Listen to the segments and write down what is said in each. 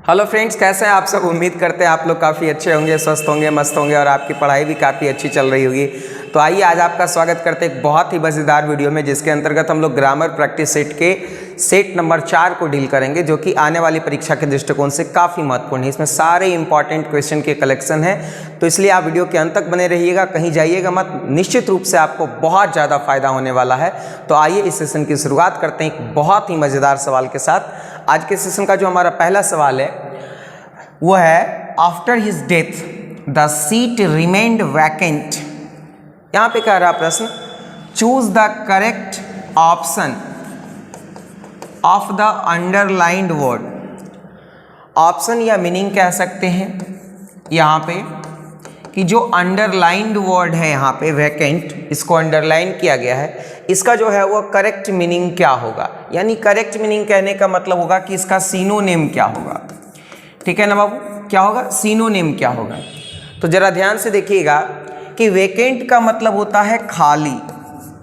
Hello friends, कैसे हैं आप सब। उम्मीद करते हैं आप लोग काफ़ी अच्छे होंगे, स्वस्थ होंगे, मस्त होंगे और आपकी पढ़ाई भी काफ़ी अच्छी चल रही होगी। तो आइए आज आपका स्वागत करते हैं एक बहुत ही मज़ेदार वीडियो में, जिसके अंतर्गत हम लोग ग्रामर प्रैक्टिस सेट के सेट नंबर 4 को डील करेंगे, जो कि आने वाली परीक्षा के दृष्टिकोण से काफ़ी महत्वपूर्ण है। इसमें सारे इंपॉर्टेंट क्वेश्चन के कलेक्शन है, तो इसलिए आप वीडियो के अंत तक बने रहिएगा, कहीं जाइएगा मत। निश्चित रूप से आपको बहुत ज़्यादा फायदा होने वाला है। तो आइए इस सेशन की शुरुआत करते हैं एक बहुत ही मज़ेदार सवाल के साथ। आज के सेशन का जो हमारा पहला सवाल है वो है, after his death the seat remained vacant. यहां पे कह रहा प्रश्न, choose the correct option of the underlined word. Option या मीनिंग कह सकते हैं यहां पे कि जो अंडरलाइंड वर्ड है यहां पे वैकेंट, इसको अंडरलाइन किया गया है, इसका जो है वो करेक्ट मीनिंग क्या होगा। यानी करेक्ट मीनिंग कहने का मतलब होगा कि इसका सिनोनिम क्या होगा। ठीक है ना बाबू, क्या होगा, सिनोनिम क्या होगा। तो जरा ध्यान से देखिएगा कि वेकेंट का मतलब होता है खाली।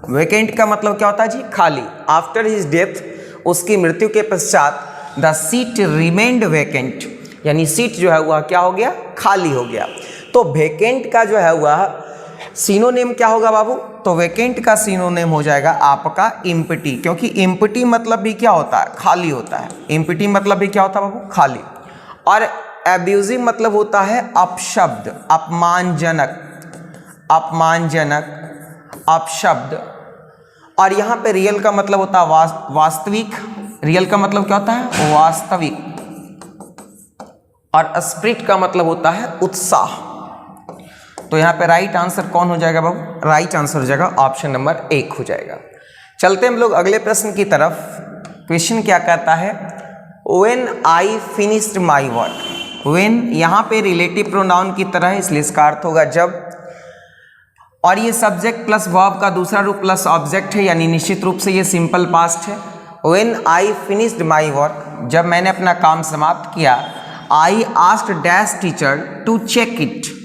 वेकेंट का मतलब क्या होता है जी, खाली। आफ्टर हिज डेथ, उसकी मृत्यु के पश्चात, द सीट रिमेन्ड वैकेंट, यानी सीट जो है वह क्या हो गया, खाली हो गया। तो वेकेंट का जो है वह सिनोनिम क्या होगा बाबू, तो वेकेंट का सिनोनिम हो जाएगा आपका एम्प्टी, क्योंकि एम्प्टी मतलब भी क्या होता है, खाली होता है। एम्प्टी मतलब भी क्या होता है बाबू, खाली। और एब्यूजिव मतलब होता है अपशब्द, अपमानजनक, अपमानजनक, अपशब्द। और यहाँ पे रियल का मतलब होता है वास्तविक। रियल का मतलब क्या होता है, वास्तविक। और स्पिरिट का मतलब होता है उत्साह। तो यहाँ पे राइट आंसर कौन हो जाएगा बाबू, राइट आंसर हो जाएगा ऑप्शन नंबर 1 हो जाएगा। चलते हम लोग अगले प्रश्न की तरफ। क्वेश्चन क्या कहता है, When I finished my work। When यहाँ पे रिलेटिव प्रोनाउन की तरह है, इसलिए इसका अर्थ होगा जब। और ये सब्जेक्ट प्लस वर्ब का दूसरा रूप प्लस ऑब्जेक्ट है, यानी निश्चित रूप से ये सिंपल पास्ट है। When I finished my work, जब मैंने अपना काम समाप्त किया। I asked dash teacher to check it।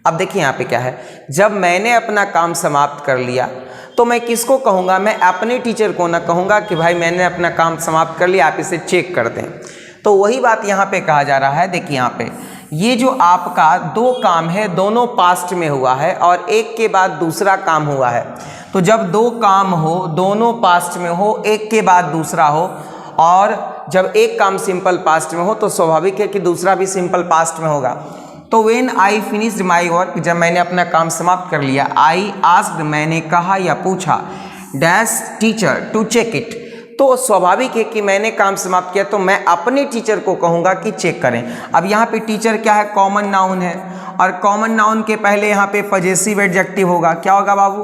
अब देखिए यहाँ पे क्या है, जब मैंने अपना काम समाप्त कर लिया तो मैं किसको कहूँगा, मैं अपने टीचर को ना कहूँगा कि भाई मैंने अपना काम समाप्त कर लिया, आप इसे चेक कर दें। तो वही बात यहाँ पे कहा जा रहा है। देखिए यहाँ पे ये जो आपका दो काम है, दोनों पास्ट में हुआ है और एक के बाद दूसरा काम हुआ है। तो जब दो काम हो, दोनों पास्ट में हो, एक के बाद दूसरा हो, और जब एक काम सिंपल पास्ट में हो तो स्वाभाविक है कि दूसरा भी सिंपल पास्ट में होगा। तो when I finished my work, जब मैंने अपना काम समाप्त कर लिया। I asked, मैंने कहा या पूछा, dash teacher to check it, तो स्वाभाविक है कि मैंने काम समाप्त किया तो मैं अपने टीचर को कहूँगा कि चेक करें। अब यहाँ पे टीचर क्या है, कॉमन नाउन है, और कॉमन नाउन के पहले यहाँ पे पजेसिव एडजेक्टिव होगा। क्या होगा बाबू,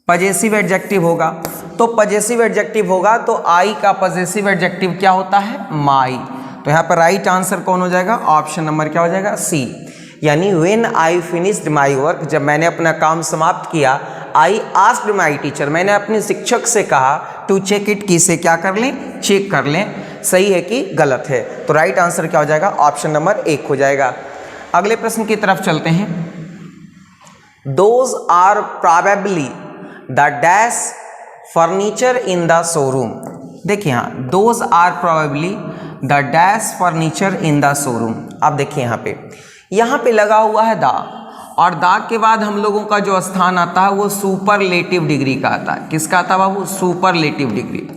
पजेसिव एडजेक्टिव होगा। तो पजेसिव एडजेक्टिव होगा तो I का पजेसिव एडजेक्टिव क्या होता है, माई। तो यहाँ पर राइट आंसर कौन हो जाएगा, ऑप्शन नंबर क्या हो जाएगा, सी। यानी when I finished my work, जब मैंने अपना काम समाप्त किया। आई आस्क्ड माई टीचर, मैंने अपने शिक्षक से कहा, टू चेक इट, की से क्या कर लें, चेक कर लें, सही है कि गलत है। तो राइट आंसर क्या हो जाएगा, ऑप्शन नंबर 1 हो जाएगा। अगले प्रश्न की तरफ चलते हैं। Those are probably the dash furniture in the showroom. देखिए यहाँ, those are probably the dash furniture in the showroom. अब देखिए यहाँ पे लगा हुआ है दा, और दा के बाद हम लोगों का जो स्थान आता है वो सुपरलेटिव डिग्री का आता है। किसका आता है बाबू, सुपरलेटिव डिग्री।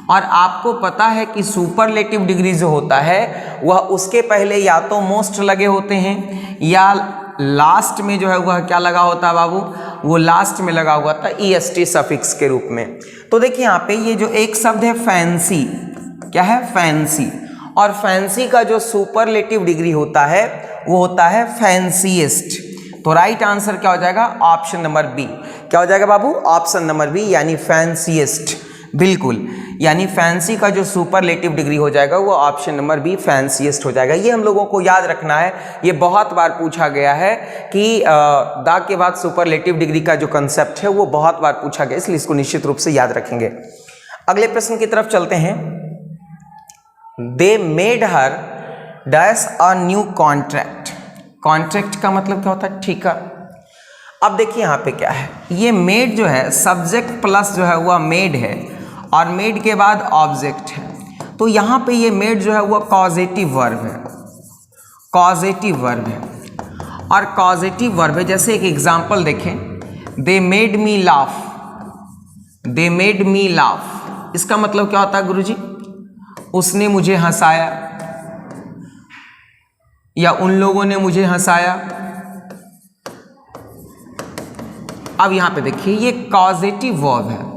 और आपको पता है कि सुपरलेटिव डिग्री जो होता है वह उसके पहले या तो मोस्ट लगे होते हैं, या लास्ट में जो है वह क्या लगा होता है बाबू, वो लास्ट में लगा हुआ था EST सफिक्स के रूप में। तो देखिए यहाँ पे ये जो एक शब्द है फैंसी, क्या है, फैंसी। और फैंसी का जो सुपरलेटिव डिग्री होता है वो होता है फैंसीएस्ट। तो राइट आंसर क्या हो जाएगा, ऑप्शन नंबर बी। क्या हो जाएगा बाबू, ऑप्शन नंबर बी, यानी फैंसीएस्ट। बिल्कुल, यानी फैंसी का जो सुपरलेटिव डिग्री हो जाएगा वो ऑप्शन नंबर बी, फैंसीएस्ट हो जाएगा। ये हम लोगों को याद रखना है, ये बहुत बार पूछा गया है कि दा के बाद सुपरलेटिव डिग्री का जो कंसेप्ट है वो बहुत बार पूछा गया, इसलिए इसको निश्चित रूप से याद रखेंगे। अगले प्रश्न की तरफ चलते हैं। दे made her dash a new contract. Contract का मतलब क्या होता है, ठेका। अब देखिए यहाँ पे क्या है, ये मेड जो है सब्जेक्ट प्लस जो है वह मेड है, और मेड के बाद ऑब्जेक्ट है। तो यहाँ पे ये मेड जो है वो कॉजेटिव वर्ब है, कॉजेटिव वर्ब है। और कॉजेटिव वर्ब है, जैसे एक एग्जांपल देखें, they made me laugh, they made me laugh, इसका मतलब क्या होता है गुरुजी? उसने मुझे हंसाया या उन लोगों ने मुझे हंसाया। अब यहां पे देखिए ये कॉजेटिव वर्ब है,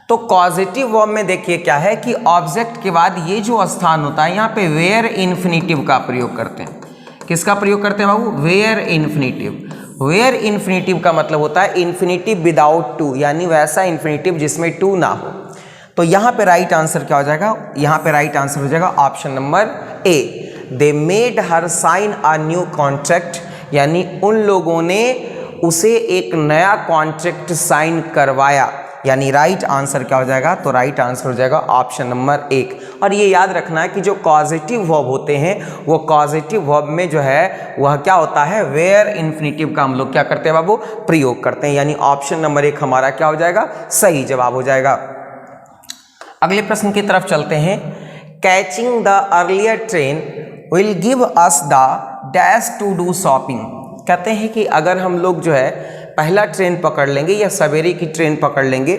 तो कॉजेटिव वर्ब में देखिए क्या है कि ऑब्जेक्ट के बाद ये जो स्थान होता है यहाँ पे वेयर इन्फिनिटिव का प्रयोग करते हैं। किसका प्रयोग करते हैं बाबू? Bare infinitive. वेयर इन्फिनिटिव का मतलब होता है इन्फिनिटिव विदाउट टू, यानी वैसा इन्फिनिटिव जिसमें टू ना हो। तो यहाँ पे राइट आंसर क्या हो जाएगा? यहाँ पे राइट आंसर हो जाएगा option number A, they made her sign a new contract, यानी उन लोगों ने उसे एक नया कॉन्ट्रैक्ट साइन करवाया, यानी राइट आंसर क्या हो जाएगा? तो राइट आंसर हो जाएगा ऑप्शन नंबर 1। और ये याद रखना है कि जो कॉजेटिव वर्ब होते हैं वो कॉजेटिव वर्ब में जो है वह क्या होता है? वेयर इन्फिनिटिव का हम लोग क्या करते हैं बाबू? प्रयोग करते हैं, यानी ऑप्शन नंबर 1 हमारा क्या हो जाएगा? सही जवाब हो जाएगा। अगले प्रश्न की तरफ चलते हैं। Catching the earlier train will give us the dash to do shopping. कहते हैं कि अगर हम लोग जो है पहला ट्रेन पकड़ लेंगे या सवेरे की ट्रेन पकड़ लेंगे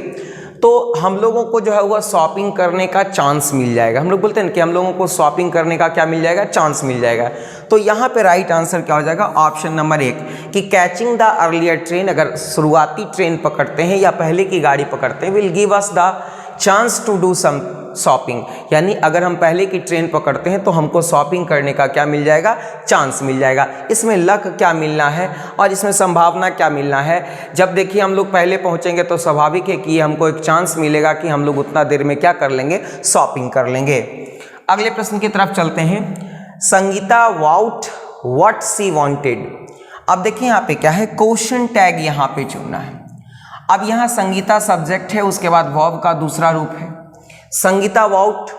तो हम लोगों को जो है वह शॉपिंग करने का चांस मिल जाएगा। हम लोग बोलते हैं कि हम लोगों को शॉपिंग करने का क्या मिल जाएगा? चांस मिल जाएगा। तो यहाँ पे राइट आंसर क्या हो जाएगा? ऑप्शन नंबर 1 कि कैचिंग द अर्लियर ट्रेन, अगर शुरुआती ट्रेन पकड़ते हैं या पहले की गाड़ी पकड़ते हैं, will give us the chance to do some shopping, यानी अगर हम पहले की ट्रेन पकड़ते हैं तो हमको शॉपिंग करने का क्या मिल जाएगा? चांस मिल जाएगा। इसमें लक क्या मिलना है और इसमें संभावना क्या मिलना है? जब देखिए हम लोग पहले पहुंचेंगे तो स्वाभाविक है कि हमको एक चांस मिलेगा कि हम लोग उतना देर में क्या कर लेंगे? शॉपिंग कर लेंगे। अगले प्रश्न की तरफ चलते हैं। Sangeeta bought what she wanted. अब देखिए यहाँ पे क्या है? क्वेश्चन टैग यहाँ पे चुनना है। अब यहाँ संगीता सब्जेक्ट है, उसके बाद वर्ब का दूसरा रूप है। Sangeeta bought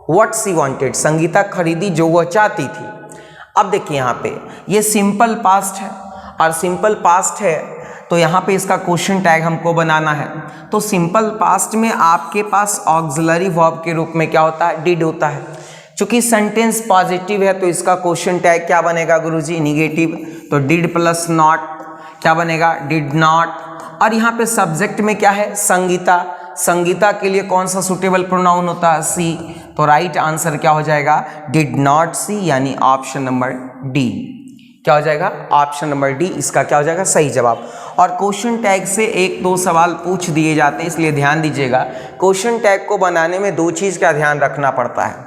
what she wanted, Sangeeta खरीदी जो वह चाहती थी। अब देखिए यहाँ पे ये सिंपल पास्ट है और सिंपल पास्ट है तो यहाँ पे इसका क्वेश्चन टैग हमको बनाना है। तो सिंपल पास्ट में आपके पास ऑक्सिलरी वर्ब के रूप में क्या होता है? डिड होता है। चूंकि सेंटेंस पॉजिटिव है तो इसका क्वेश्चन टैग क्या बनेगा गुरुजी? निगेटिव। तो डिड प्लस नॉट क्या बनेगा? Did not. और यहाँ पे सब्जेक्ट में क्या है? संगीता। संगीता के लिए कौन सा सुटेबल प्रोनाउन होता है? सी। तो राइट आंसर क्या हो जाएगा? डिड नॉट सी, यानी ऑप्शन नंबर डी। क्या हो जाएगा? ऑप्शन नंबर डी इसका क्या हो जाएगा? सही जवाब। और क्वेश्चन टैग से 1-2 सवाल पूछ दिए जाते हैं, इसलिए ध्यान दीजिएगा। क्वेश्चन टैग को बनाने में 2 चीज़ का ध्यान रखना पड़ता है।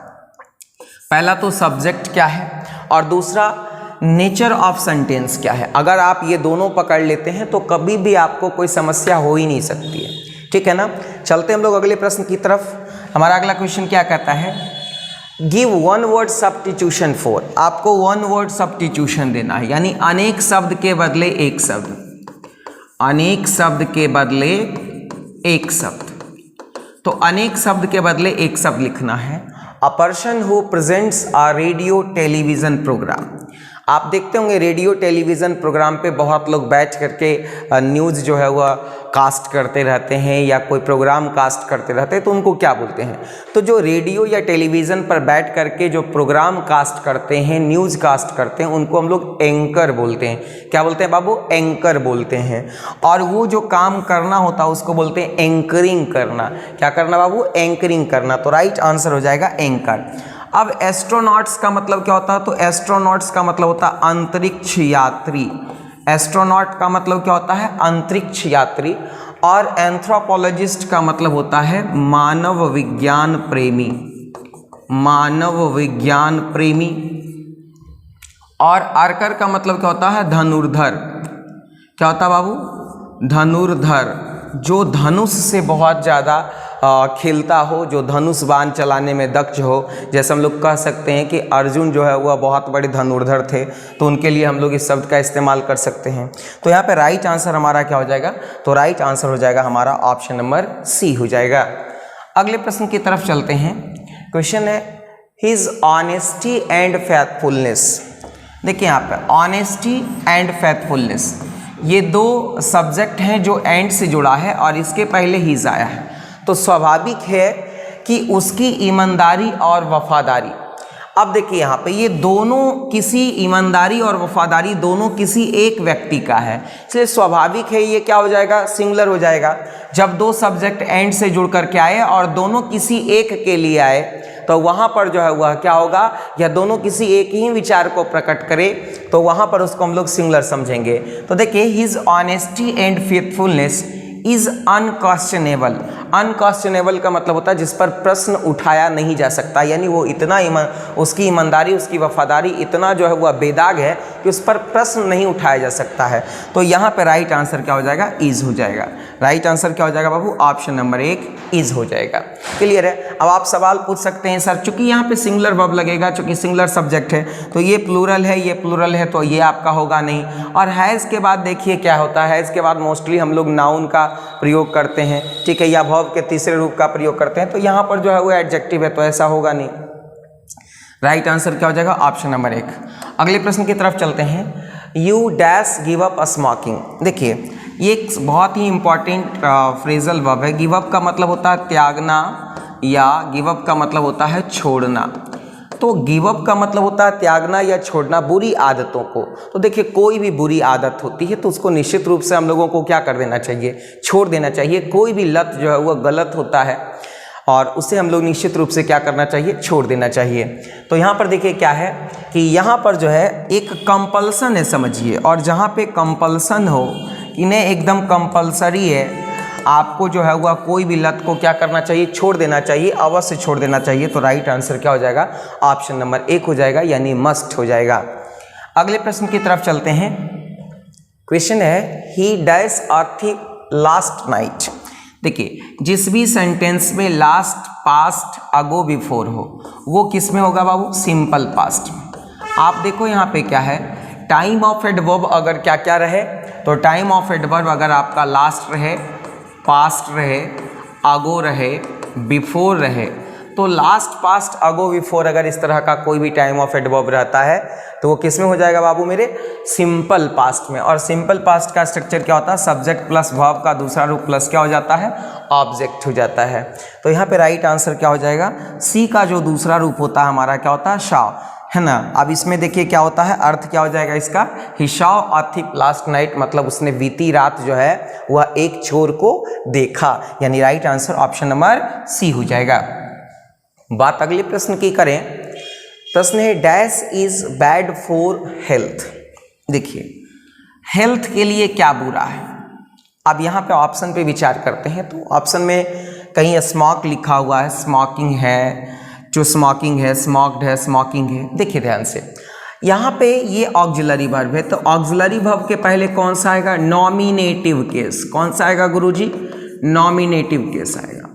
पहला तो सब्जेक्ट क्या है और दूसरा नेचर ऑफ सेंटेंस क्या है। अगर आप ये दोनों पकड़ लेते हैं तो कभी भी आपको कोई समस्या हो ही नहीं सकती है, ठीक है ना। चलते हम लोग अगले प्रश्न की तरफ। हमारा अगला क्वेश्चन क्या कहता है? Give 1 word substitution for. आपको 1 वर्ड सब्स्टिट्यूशन देना है, यानी अनेक शब्द के बदले एक शब्द, अनेक शब्द के बदले एक शब्द। तो अनेक शब्द के बदले एक शब्द लिखना है। A person who presents a radio television program. आप देखते होंगे रेडियो टेलीविज़न प्रोग्राम पे बहुत लोग बैठ करके न्यूज़ जो है वह कास्ट करते रहते हैं या कोई प्रोग्राम कास्ट करते रहते हैं, तो उनको क्या बोलते हैं? तो जो रेडियो या टेलीविज़न पर बैठ करके जो प्रोग्राम कास्ट करते हैं, न्यूज़ कास्ट करते हैं, उनको हम लोग एंकर बोलते हैं। क्या बोलते हैं बाबू? एंकर बोलते हैं। और वो जो काम करना होता है उसको बोलते हैं एंकरिंग करना। क्या करना बाबू? एंकरिंग करना। तो राइट आंसर हो जाएगा एंकर। अब एस्ट्रोनॉट्स का मतलब क्या होता है? तो एस्ट्रोनॉट्स का मतलब होता है अंतरिक्ष यात्री। एस्ट्रोनॉट का मतलब क्या होता है? अंतरिक्ष यात्री। और एंथ्रोपोलॉजिस्ट का मतलब होता है मानव विज्ञान प्रेमी, मानव विज्ञान प्रेमी। और आर्कर का मतलब क्या होता है? धनुर्धर। क्या होता है बाबू? धनुर्धर, जो धनुष से बहुत ज़्यादा खेलता हो, जो धनुष बाण चलाने में दक्ष हो। जैसे हम लोग कह सकते हैं कि अर्जुन जो है वह बहुत बड़े धनुर्धर थे, तो उनके लिए हम लोग इस शब्द का इस्तेमाल कर सकते हैं। तो यहाँ पे राइट आंसर हमारा क्या हो जाएगा? तो राइट आंसर हो जाएगा हमारा ऑप्शन नंबर सी हो जाएगा। अगले प्रश्न की तरफ चलते हैं। क्वेश्चन है हिज ऑनेस्टी एंड फेथफुलनेस। देखिए यहाँ पे ऑनेस्टी एंड फेथफुलनेस, ये 2 सब्जेक्ट हैं जो एंड से जुड़ा है और इसके पहले हिज आया है। तो स्वाभाविक है कि उसकी ईमानदारी और वफादारी। अब देखिए यहाँ पे ये दोनों किसी ईमानदारी और वफादारी दोनों किसी एक व्यक्ति का है, इसलिए स्वाभाविक है ये क्या हो जाएगा, सिंगुलर हो जाएगा। जब दो सब्जेक्ट एंड से जुड़ करके आए और दोनों किसी एक के लिए आए तो वहाँ पर जो है वह क्या होगा, या दोनों किसी एक ही विचार को प्रकट करे तो वहाँ पर उसको हम लोग सिंगुलर समझेंगे। तो देखिए his honesty and faithfulness is unquestionable. Unquestionable का मतलब होता है जिस पर प्रश्न उठाया नहीं जा सकता, यानी वो इतना उसकी ईमानदारी उसकी वफादारी इतना जो है वह बेदाग है कि उस पर प्रश्न नहीं उठाया जा सकता है। तो यहाँ पे राइट आंसर क्या हो जाएगा, इज हो जाएगा। राइट आंसर क्या हो जाएगा बाबू, ऑप्शन नंबर 1 इज हो जाएगा। क्लियर है। अब आप सवाल पूछ सकते हैं सर चूंकि यहाँ पे सिंगुलर वर्ब लगेगा, चूंकि सिंगुलर सब्जेक्ट है तो ये प्लूरल है, ये प्लूरल है तो ये आपका होगा नहीं। और हैज़ के बाद देखिए क्या होता है, हैज़ के बाद मोस्टली हम लोग नाउन का प्रयोग करते हैं, ठीक है, या वर्ब के तीसरे रूप का प्रयोग करते हैं, तो यहाँ पर जो है वो एडजेक्टिव है तो ऐसा होगा नहीं। राइट आंसर क्या हो जाएगा, ऑप्शन नंबर 1। अगले प्रश्न की तरफ चलते हैं। You dash give up smoking. देखिए ये एक बहुत ही इंपॉर्टेंट फ्रेजल वर्ब है। गिव अप का मतलब होता है त्यागना या गिव अप का मतलब होता है छोड़ना। तो गिव अप का मतलब होता है त्यागना या छोड़ना बुरी आदतों को। तो देखिए कोई भी बुरी आदत होती है तो उसको निश्चित रूप से हम लोगों को क्या कर देना चाहिए, छोड़ देना चाहिए। कोई भी लत जो है वह गलत होता है और उसे हम लोग निश्चित रूप से क्या करना चाहिए, छोड़ देना चाहिए। तो यहाँ पर देखिए क्या है कि यहाँ पर जो है एक कंपल्सन है समझिए, और जहाँ पे कंपल्सन हो इन्हें एकदम कंपल्सरी है, आपको जो है वह कोई भी लत को क्या करना चाहिए, छोड़ देना चाहिए, अवश्य छोड़ देना चाहिए। तो राइट आंसर क्या हो जाएगा, ऑप्शन नंबर 1 हो जाएगा, यानी मस्ट हो जाएगा। अगले प्रश्न की तरफ चलते हैं। क्वेश्चन है ही डैश अर्थी लास्ट नाइट। देखिए जिस भी सेंटेंस में लास्ट, पास्ट, अगो, बिफोर हो वो किस में होगा बाबू, सिंपल पास्ट में। आप देखो यहाँ पे क्या है, टाइम ऑफ एडवर्ब अगर क्या क्या रहे तो टाइम ऑफ एडवर्ब अगर आपका लास्ट रहे, पास्ट रहे, अगो रहे, बिफोर रहे, तो लास्ट, पास्ट, अगो, बिफोर अगर इस तरह का कोई भी टाइम ऑफ एडवर्ब रहता है तो वो किस में हो जाएगा बाबू मेरे, सिंपल पास्ट में। और सिंपल पास्ट का स्ट्रक्चर क्या होता है, सब्जेक्ट प्लस वर्ब का दूसरा रूप प्लस क्या हो जाता है, ऑब्जेक्ट हो जाता है। तो यहाँ पे राइट आंसर क्या हो जाएगा, सी का जो दूसरा रूप होता है हमारा क्या होता है, शाव, है ना। अब इसमें देखिए क्या होता है, अर्थ क्या हो जाएगा इसका, हिशाव अर्थी लास्ट नाइट, मतलब उसने बीती रात जो है वह एक चोर को देखा, यानी right answer option number C हो जाएगा। बात अगले प्रश्न की करें। प्रश्न है dash is bad for health. देखिए हेल्थ के लिए क्या बुरा है। अब यहाँ पे ऑप्शन पे विचार करते हैं तो ऑप्शन में कहीं स्मोक लिखा हुआ है, स्मोकिंग है, जो स्मोकिंग है, स्मोक्ड है, स्मोकिंग है। देखिए ध्यान से यहाँ पे ये ऑक्सिलरी वर्ब है, तो ऑक्सिलरी वर्ब के पहले कौन सा आएगा, नॉमिनेटिव केस। कौन सा आएगा गुरुजी, नॉमिनेटिव केस आएगा।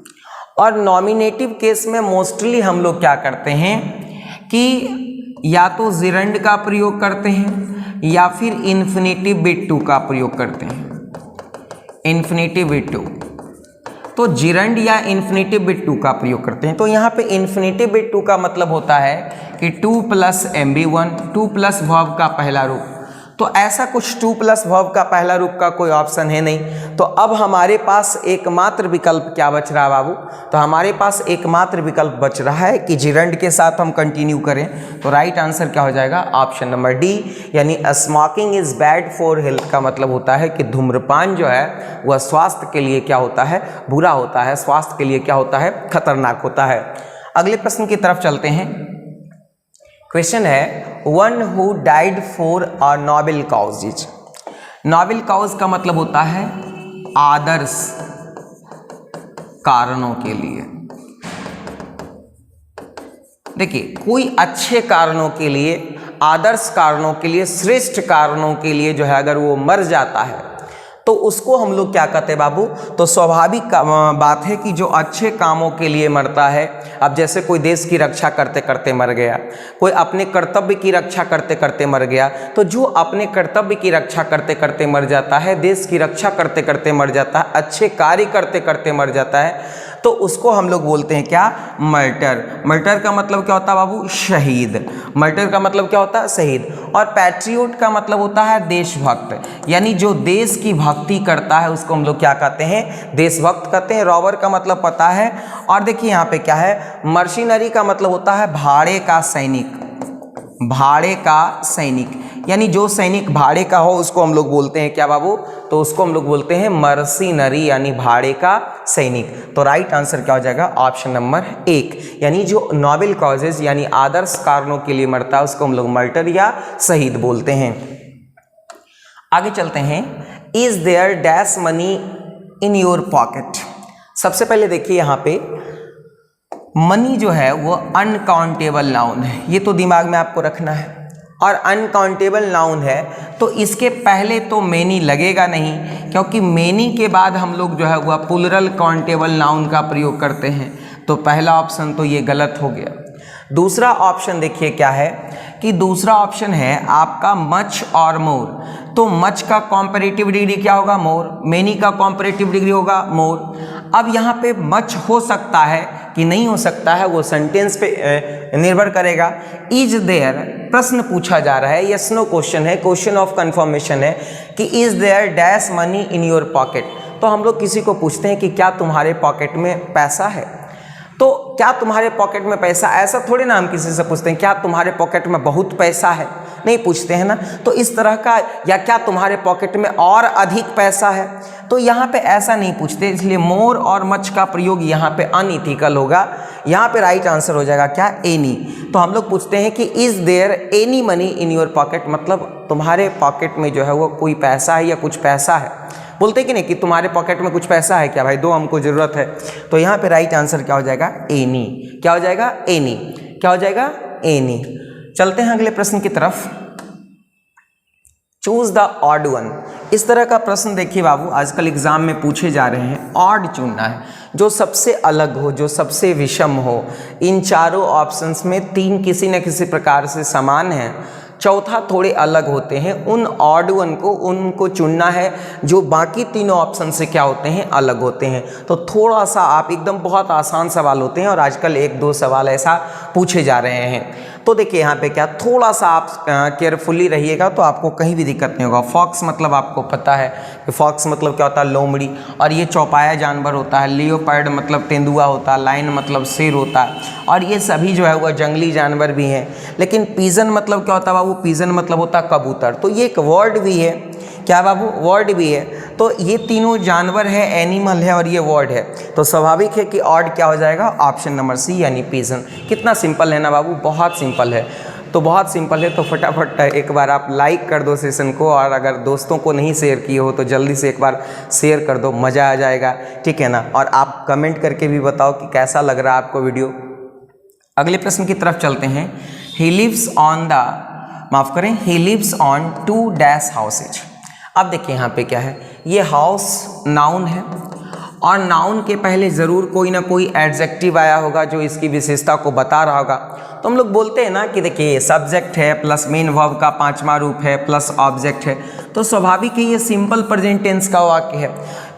और नॉमिनेटिव केस में मोस्टली हम लोग क्या करते हैं कि या तो जिरंड का प्रयोग करते हैं या फिर इन्फिनेटिव विद टू का प्रयोग करते हैं, इन्फिनेटिव विद टू। तो जिरंड या इन्फिनेटिव विद टू का प्रयोग करते हैं। तो यहाँ पे इन्फिनेटिव विद टू का मतलब होता है कि 2 + MB1, 2 + वर्ब का पहला रूप। तो ऐसा कुछ 2 + वर्ब का पहला रूप का कोई ऑप्शन है नहीं। तो अब हमारे पास एकमात्र विकल्प क्या बच रहा है बाबू, तो हमारे पास एकमात्र विकल्प बच रहा है कि जिरंड के साथ हम कंटिन्यू करें। तो राइट आंसर क्या हो जाएगा, ऑप्शन नंबर डी, यानी smoking is bad for health का मतलब होता है कि धूम्रपान जो है वह स्वास्थ्य के लिए क्या होता है, बुरा होता है, स्वास्थ्य के लिए क्या होता है, खतरनाक होता है। अगले प्रश्न की तरफ चलते हैं। क्वेश्चन है one who died for a noble cause. Noble cause का मतलब होता है आदर्श कारणों के लिए। देखिए कोई अच्छे कारणों के लिए, आदर्श कारणों के लिए, श्रेष्ठ कारणों के लिए जो है अगर वो मर जाता है तो उसको हम लोग क्या कहते हैं बाबू, तो स्वाभाविक बात है कि जो अच्छे कामों के लिए मरता है। अब जैसे कोई देश की रक्षा करते करते मर गया, कोई अपने कर्तव्य की रक्षा करते करते मर गया, तो जो अपने कर्तव्य की रक्षा करते करते मर जाता है, देश की रक्षा करते करते मर जाता है, अच्छे कार्य करते करते मर जाता है, तो उसको हम लोग बोलते हैं क्या, मर्टर। मर्टर का मतलब क्या होता है बाबू, शहीद। मर्टर का मतलब क्या होता है, शहीद। और पैट्रियोट का मतलब होता है देशभक्त, यानी जो देश की भक्ति करता है उसको हम लोग क्या कहते हैं, देशभक्त कहते हैं। रॉबर का मतलब पता है। और देखिए यहाँ पे क्या है, मर्सिनरी का मतलब होता है भाड़े का सैनिक। भाड़े का सैनिक, यानी जो सैनिक भाड़े का हो उसको हम लोग बोलते हैं क्या बाबू, तो उसको हम लोग बोलते हैं मर्सिनरी, यानी भाड़े का सैनिक। तो राइट आंसर क्या हो जाएगा, ऑप्शन नंबर 1, यानी जो नोबेल कॉजेज यानी आदर्श कारणों के लिए मरता है उसको हम लोग मर्टर या शहीद बोलते हैं। आगे चलते हैं, is there dash money in your pocket. सबसे पहले देखिए यहाँ पे मनी जो है वो अनकाउंटेबल नाउन है, ये तो दिमाग में आपको रखना है। और अनकाउंटेबल नाउन है तो इसके पहले तो मेनी लगेगा नहीं, क्योंकि मेनी के बाद हम लोग जो है वह प्लूरल काउंटेबल नाउन का प्रयोग करते हैं। तो पहला ऑप्शन तो ये गलत हो गया। दूसरा ऑप्शन देखिए क्या है कि दूसरा ऑप्शन है आपका मच और मोर। तो मच का कॉम्परेटिव डिग्री क्या होगा, मोर। मेनी का कॉम्परेटिव डिग्री होगा मोर। अब यहाँ पे मच हो सकता है कि नहीं हो सकता है, वो सेंटेंस पे निर्भर करेगा। इज देयर प्रश्न पूछा जा रहा है, यस नो क्वेश्चन है, क्वेश्चन ऑफ कंफर्मेशन है कि is there dash money in your pocket. तो हम लोग किसी को पूछते हैं कि क्या तुम्हारे पॉकेट में पैसा है, तो क्या तुम्हारे पॉकेट में पैसा, ऐसा थोड़ी ना हम किसी से पूछते हैं क्या तुम्हारे पॉकेट में बहुत पैसा है, नहीं पूछते हैं ना। तो इस तरह का, या क्या तुम्हारे पॉकेट में और अधिक पैसा है, तो यहाँ पे ऐसा नहीं पूछते। इसलिए मोर और मच का प्रयोग यहाँ पे अनइथिकल होगा। यहाँ पे राइट आंसर हो जाएगा क्या, एनी। तो हम लोग पूछते हैं कि is there any money in your pocket, मतलब तुम्हारे पॉकेट में जो है वो कोई पैसा है या कुछ पैसा है। बोलते कि नहीं कि तुम्हारे पॉकेट में कुछ पैसा है क्या भाई, दो हमको ज़रूरत है। तो यहाँ पे राइट आंसर क्या हो जाएगा, एनी। क्या हो जाएगा, एनी। क्या हो जाएगा, एनी। चलते हैं अगले प्रश्न की तरफ। Choose the odd one. इस तरह का प्रश्न देखिए बाबू आजकल एग्जाम में पूछे जा रहे हैं। ऑड चुनना है, जो सबसे अलग हो, जो सबसे विषम हो। इन चारों ऑप्शंस में तीन किसी न किसी प्रकार से समान हैं, चौथा थोड़े अलग होते हैं। उन ऑड वन को उनको चुनना है जो बाकी तीनों ऑप्शन से क्या होते हैं, अलग होते हैं। तो थोड़ा सा आप एकदम बहुत आसान सवाल होते हैं और आजकल एक दो सवाल ऐसा पूछे जा रहे हैं। तो देखिए यहाँ पे क्या, थोड़ा सा आप केयरफुली रहिएगा तो आपको कहीं भी दिक्कत नहीं होगा। फॉक्स मतलब आपको पता है कि फॉक्स मतलब क्या होता है, लोमड़ी, और ये चौपाया जानवर होता है। लियोपार्ड मतलब तेंदुआ होता है। लायन मतलब शेर होता है। और ये सभी जो है वह जंगली जानवर भी हैं। लेकिन पिजन मतलब क्या होता है बाबू, पिजन मतलब होता है कबूतर। तो ये एक वर्ड भी है, क्या बाबू, वर्ड भी है। तो ये तीनों जानवर है, एनिमल है और ये वर्ड है। तो स्वाभाविक है कि ऑड क्या हो जाएगा, ऑप्शन नंबर सी यानी पिजन। कितना सिंपल है ना बाबू, बहुत सिंपल है। तो बहुत सिंपल है, तो फटाफट एक बार आप लाइक कर दो सेशन को, और अगर दोस्तों को नहीं शेयर किए हो तो जल्दी से एक बार शेयर कर दो, मज़ा आ जाएगा, ठीक है ना। और आप कमेंट करके भी बताओ कि कैसा लग रहा है आपको वीडियो। अगले प्रश्न की तरफ चलते हैं। ही लिव्स ऑन द, माफ़ करें, he lives on 2 dash houses. अब देखिए यहाँ पे क्या है, ये हाउस नाउन है और नाउन के पहले ज़रूर कोई ना कोई एडजेक्टिव आया होगा जो इसकी विशेषता को बता रहा होगा। तो हम लोग बोलते हैं ना कि देखिए सब्जेक्ट है प्लस मेन वर्ब का 5वां रूप है प्लस ऑब्जेक्ट है। तो स्वाभाविक है ये सिंपल प्रेजेंट टेंस का वाक्य है।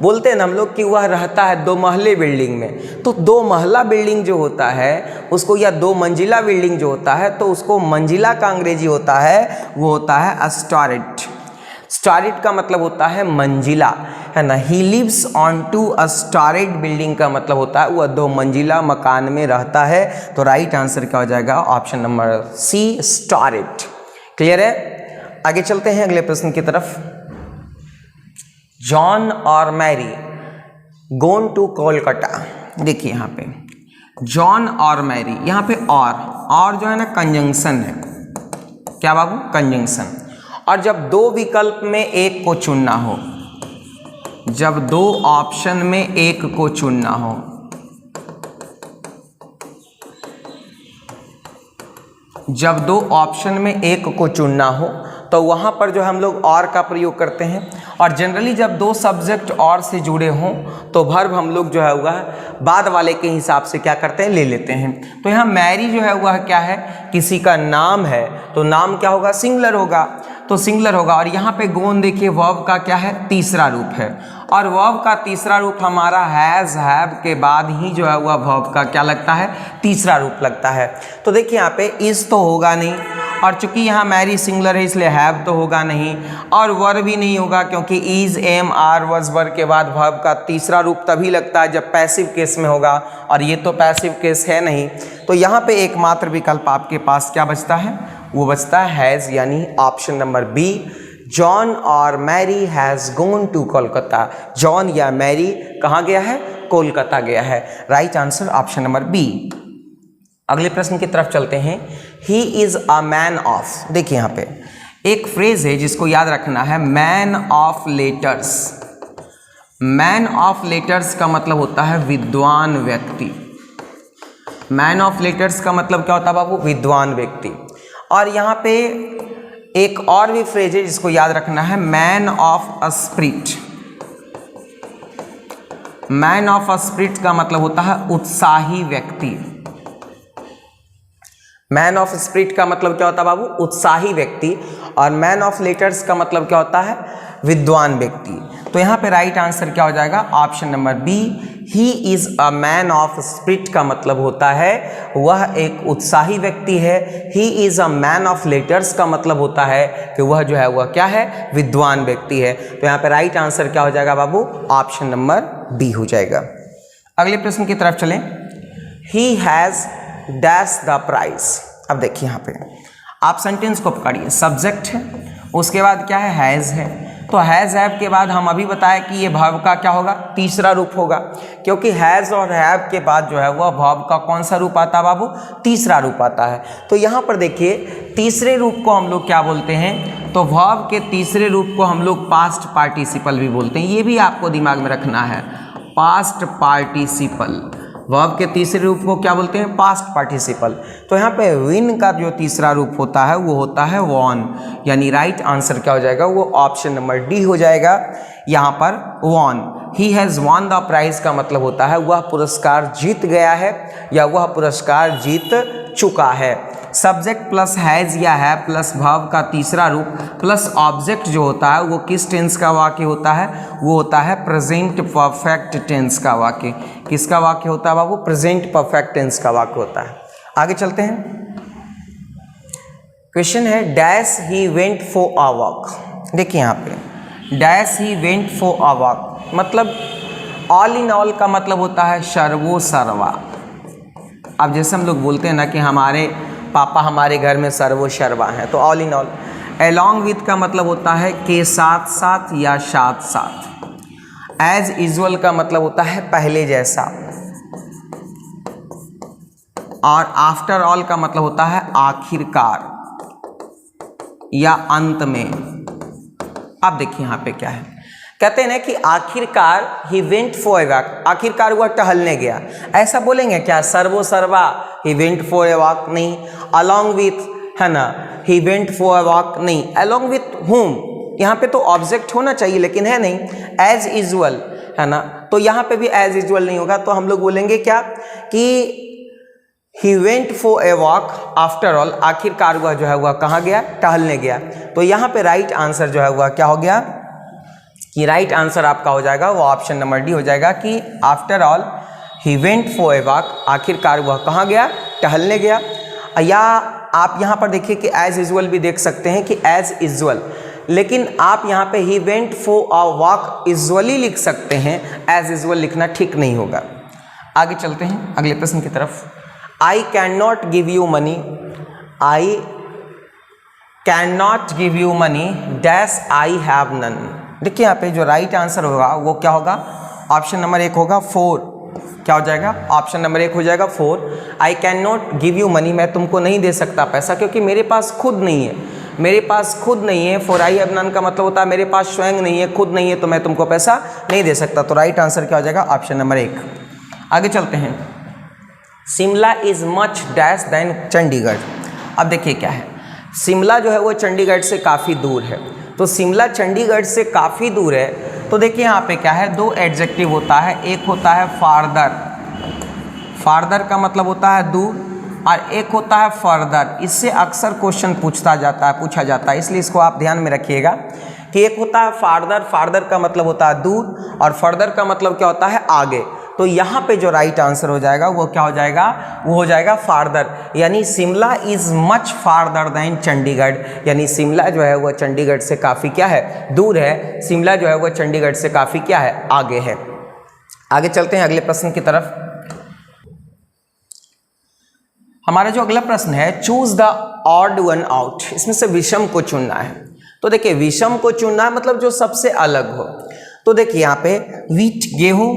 बोलते हैं ना हम लोग कि वह रहता है 2 महले बिल्डिंग में। तो 2 महला बिल्डिंग जो होता है उसको, या 2 मंजिला बिल्डिंग जो होता है, तो उसको मंजिला का अंग्रेजी होता है, वो होता है स्टोरेट। स्टोरेट का मतलब होता है मंजिला, है ना। ही लिव्स ऑन 2 स्टोरेट बिल्डिंग का मतलब होता है वह 2 मंजिला मकान में रहता है। तो राइट आंसर क्या हो जाएगा, ऑप्शन नंबर सी, स्टोरेट। क्लियर है। आगे चलते हैं अगले प्रश्न की तरफ। जॉन और मैरी गोन टू कोलकाता। देखिए यहाँ पे जॉन और मैरी, यहाँ पे और जो है ना कंजंक्शन है। क्या बाबू, कंजंक्शन। और जब 2 विकल्प में एक को चुनना हो, जब 2 ऑप्शन में एक को चुनना हो, जब 2 ऑप्शन में एक को चुनना हो तो वहाँ पर जो हम लोग और का प्रयोग करते हैं। और जनरली जब 2 सब्जेक्ट और से जुड़े हों तो वर्ब हम लोग जो है वह बाद वाले के हिसाब से क्या करते हैं, ले लेते हैं। तो यहाँ मैरी जो है वह क्या है, किसी का नाम है, तो नाम क्या होगा, सिंगुलर होगा, तो सिंगुलर होगा। और यहाँ पे गोन देखिए वर्ब का क्या है, तीसरा रूप है। और वर्ब का तीसरा रूप हमारा हैज़ हैव के बाद ही जो है वह वर्ब का क्या लगता है, तीसरा रूप लगता है। तो देखिए यहाँ पे इज़ तो होगा नहीं, और चूंकि यहाँ मैरी सिंगुलर है इसलिए हैव तो होगा नहीं, और वर भी नहीं होगा क्योंकि is am are was were के बाद वर्ब का तीसरा रूप तभी लगता है जब पैसिव केस में होगा, और ये तो पैसिव केस है नहीं। तो यहाँ पे एकमात्र विकल्प आपके पास क्या बचता है, वो बचता है हैज़, यानी ऑप्शन नंबर बी, जॉन और Mary has gone to Kolkata. John या मैरी कहाँ गया है, कोलकाता गया है। Right answer option number B. अगले प्रश्न की तरफ चलते हैं। He is a man of, देखिए यहाँ पे एक फ्रेज है जिसको याद रखना है, man of letters. Man of letters का मतलब होता है विद्वान व्यक्ति। मैन ऑफ लेटर्स का मतलब क्या होता है बाबू, विद्वान व्यक्ति। और यहाँ पे एक और भी फ्रेज है जिसको याद रखना है, man of a spirit. Man of a spirit का मतलब होता है उत्साही व्यक्ति। मैन ऑफ स्पिरिट का मतलब क्या होता है बाबू, उत्साही व्यक्ति। और मैन ऑफ लेटर्स का मतलब क्या होता है, विद्वान व्यक्ति। तो यहाँ पे राइट आंसर क्या हो जाएगा, option number B, he is a man of spirit का मतलब होता है वह एक उत्साही व्यक्ति है। He is a man of letters का मतलब होता है कि वह जो है वह क्या है, विद्वान व्यक्ति है। तो यहाँ पे राइट आंसर क्या हो जाएगा बाबू, ऑप्शन नंबर बी हो जाएगा। अगले प्रश्न की तरफ चलें। He has dash the prize. अब देखिए यहाँ पे आप सेंटेंस को पकड़िए, सब्जेक्ट है, उसके बाद क्या है, हैज़ है। तो हैज़ हैव के बाद हम अभी बताया कि ये वर्ब का क्या होगा, तीसरा रूप होगा, क्योंकि हैज़ और हैव के बाद जो है वह वर्ब का कौन सा रूप आता है बाबू, तीसरा रूप आता है। तो यहाँ पर देखिए तीसरे रूप को हम लोग क्या बोलते हैं, तो वर्ब के तीसरे रूप को हम लोग पास्ट पार्टिसिपल भी बोलते हैं। ये भी आपको दिमाग में रखना है, पास्ट पार्टिसिपल। वर्ब के तीसरे रूप को क्या बोलते हैं, पास्ट पार्टिसिपल। तो यहाँ पे विन का जो तीसरा रूप होता है वो होता है वॉन, यानी राइट आंसर क्या हो जाएगा, वो ऑप्शन नंबर डी हो जाएगा। यहाँ पर won, he has won the prize का मतलब होता है वह पुरस्कार जीत गया है या वह पुरस्कार जीत चुका है। सब्जेक्ट प्लस हैज़ या है प्लस वर्ब का तीसरा रूप प्लस ऑब्जेक्ट जो होता है वो किस टेंस का वाक्य होता है, वो होता है प्रेजेंट परफेक्ट टेंस का वाक्य। किसका वाक्य होता है बाबू, प्रेजेंट परफेक्ट टेंस का वाक्य होता है। आगे चलते हैं। क्वेश्चन है dash he went for a walk. देखिए यहाँ पे dash he went for a walk मतलब ऑल इन ऑल का मतलब होता है सर्वो सर्वा। अब जैसे हम लोग बोलते हैं ना कि हमारे पापा हमारे घर में सर्वो सर्वा हैं, तो all in all. Along with का मतलब होता है के साथ साथ या साथ साथ। एज यूजुअल का मतलब होता है पहले जैसा। और आफ्टर ऑल का मतलब होता है आखिरकार या अंत में। अब देखिए यहाँ पे क्या है, कहते हैं ना कि आखिरकार he went for a walk, आखिरकार वह टहलने गया। ऐसा बोलेंगे क्या, सर्वो सर्वा he went for a walk, नहीं। अलॉन्ग विथ है ना, he went for a walk, नहीं। अलॉन्ग विथ हुम, यहाँ पे तो ऑब्जेक्ट होना चाहिए लेकिन है नहीं। एज यूजुअल है ना, तो यहाँ पे भी एज यूजुअल नहीं होगा, तो हम लोग बोलेंगे क्या कि he went for a walk after all, आखिरकार वह जो है वह कहाँ गया, टहलने गया। तो यहाँ पे राइट आंसर जो है वह क्या हो गया कि राइट आंसर आपका हो जाएगा वो ऑप्शन नंबर डी हो जाएगा कि after all he went for a walk, आखिरकार वह कहाँ गया, टहलने गया। या आप यहाँ पर देखिए कि एज यूजुअल भी देख सकते हैं कि एज यूजुअल, लेकिन आप यहाँ पे he went for a walk usually लिख सकते हैं, एज यूजुअल लिखना ठीक नहीं होगा। आगे चलते हैं अगले प्रश्न की तरफ। I can not give you money, I can not give you money dash I have none. देखिए यहाँ पे जो राइट आंसर होगा वो क्या होगा, ऑप्शन नंबर एक होगा 4। क्या हो जाएगा, ऑप्शन नंबर एक हो जाएगा 4। आई can not give you money, मैं तुमको नहीं दे सकता पैसा क्योंकि मेरे पास खुद नहीं है, मेरे पास खुद नहीं है। फॉर आई हैव नन का मतलब होता है मेरे पास स्वयं नहीं है, खुद नहीं है, तो मैं तुमको पैसा नहीं दे सकता। तो राइट आंसर क्या हो जाएगा, ऑप्शन नंबर 1। आगे चलते हैं। Shimla is much dash than Chandigarh. अब देखिए क्या है, शिमला जो है वो चंडीगढ़ से काफ़ी दूर है, तो शिमला चंडीगढ़ से काफ़ी दूर है। तो देखिए यहाँ पे क्या है, 2 एडजेक्टिव होता है, एक होता है फार्दर, फार्दर का मतलब होता है दूर, और एक होता है फर्दर। इससे अक्सर क्वेश्चन पूछा जाता है, इसलिए इसको आप ध्यान में रखिएगा कि एक होता है फार्दर, फार्दर का मतलब होता है दूर, और फर्दर का मतलब क्या होता है आगे। तो यहाँ पे जो राइट आंसर हो जाएगा वो क्या हो जाएगा, वो हो जाएगा फार्दर, यानी Shimla is much farther than Chandigarh, यानी शिमला जो है वह चंडीगढ़ से काफ़ी क्या है, दूर है। शिमला जो है वह चंडीगढ़ से काफ़ी क्या है, आगे है। आगे चलते हैं अगले प्रश्न की तरफ। हमारा जो अगला प्रश्न है, choose the odd one out, इसमें से विषम को चुनना है। तो देखिए विषम को चुनना है मतलब जो सबसे अलग हो। तो देखिए यहाँ पे वीट गेहूं,